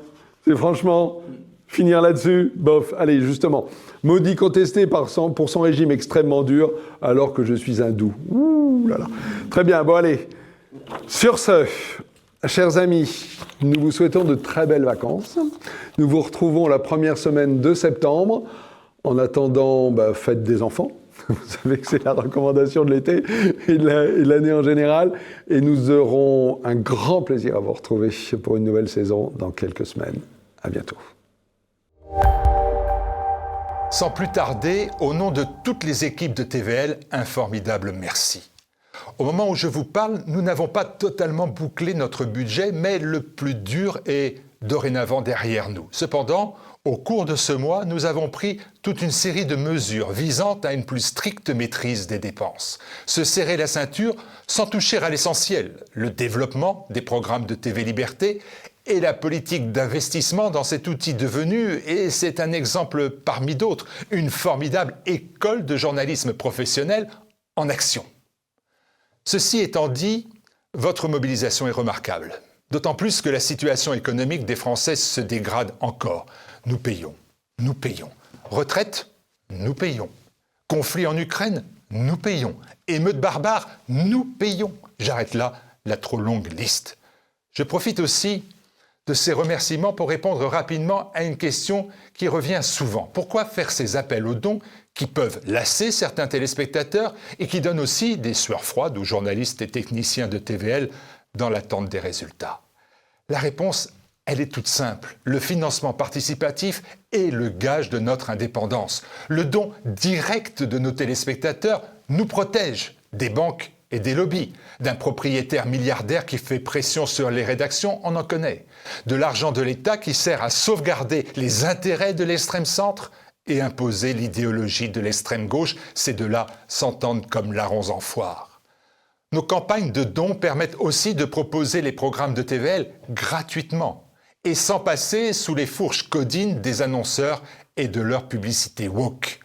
C'est franchement, finir là-dessus, bof. Allez, justement, maudit contesté pour son régime extrêmement dur, alors que je suis hindou. Ouh là là. Très bien, bon allez. Sur ce... Chers amis, nous vous souhaitons de très belles vacances. Nous vous retrouvons la première semaine de septembre. En attendant, faites des enfants. Vous savez que c'est la recommandation de l'été et de l'année en général. Et nous aurons un grand plaisir à vous retrouver pour une nouvelle saison dans quelques semaines. À bientôt. Sans plus tarder, au nom de toutes les équipes de TVL, un formidable merci. Au moment où je vous parle, nous n'avons pas totalement bouclé notre budget, mais le plus dur est dorénavant derrière nous. Cependant, au cours de ce mois, nous avons pris toute une série de mesures visant à une plus stricte maîtrise des dépenses. Se serrer la ceinture sans toucher à l'essentiel, le développement des programmes de TV Liberté et la politique d'investissement dans cet outil devenu, et c'est un exemple parmi d'autres, une formidable école de journalisme professionnel en action. Ceci étant dit, votre mobilisation est remarquable. D'autant plus que la situation économique des Français se dégrade encore. Nous payons. Retraite, nous payons. Conflit en Ukraine, nous payons. Émeutes barbares, nous payons. J'arrête là la trop longue liste. Je profite aussi de ces remerciements pour répondre rapidement à une question qui revient souvent. Pourquoi faire ces appels aux dons qui peuvent lasser certains téléspectateurs et qui donnent aussi des sueurs froides aux journalistes et techniciens de TVL dans l'attente des résultats? La réponse, elle est toute simple. Le financement participatif est le gage de notre indépendance. Le don direct de nos téléspectateurs nous protège des banques et des lobbies, d'un propriétaire milliardaire qui fait pression sur les rédactions, on en connaît, de l'argent de l'État qui sert à sauvegarder les intérêts de l'extrême centre et imposer l'idéologie de l'extrême gauche, ces deux-là s'entendent comme larrons en foire. Nos campagnes de dons permettent aussi de proposer les programmes de TVL gratuitement et sans passer sous les fourches codines des annonceurs et de leur publicité woke.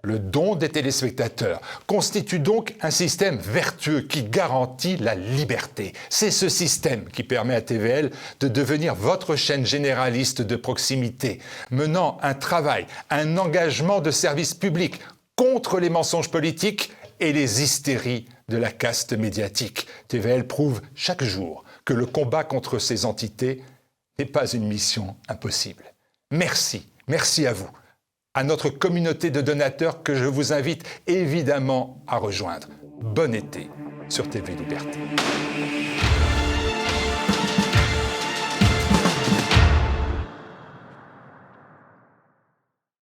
Le don des téléspectateurs constitue donc un système vertueux qui garantit la liberté. C'est ce système qui permet à TVL de devenir votre chaîne généraliste de proximité, menant un travail, un engagement de service public contre les mensonges politiques et les hystéries de la caste médiatique. TVL prouve chaque jour que le combat contre ces entités n'est pas une mission impossible. Merci, merci à vous, à notre communauté de donateurs que je vous invite évidemment à rejoindre. Bon été sur TV Liberté.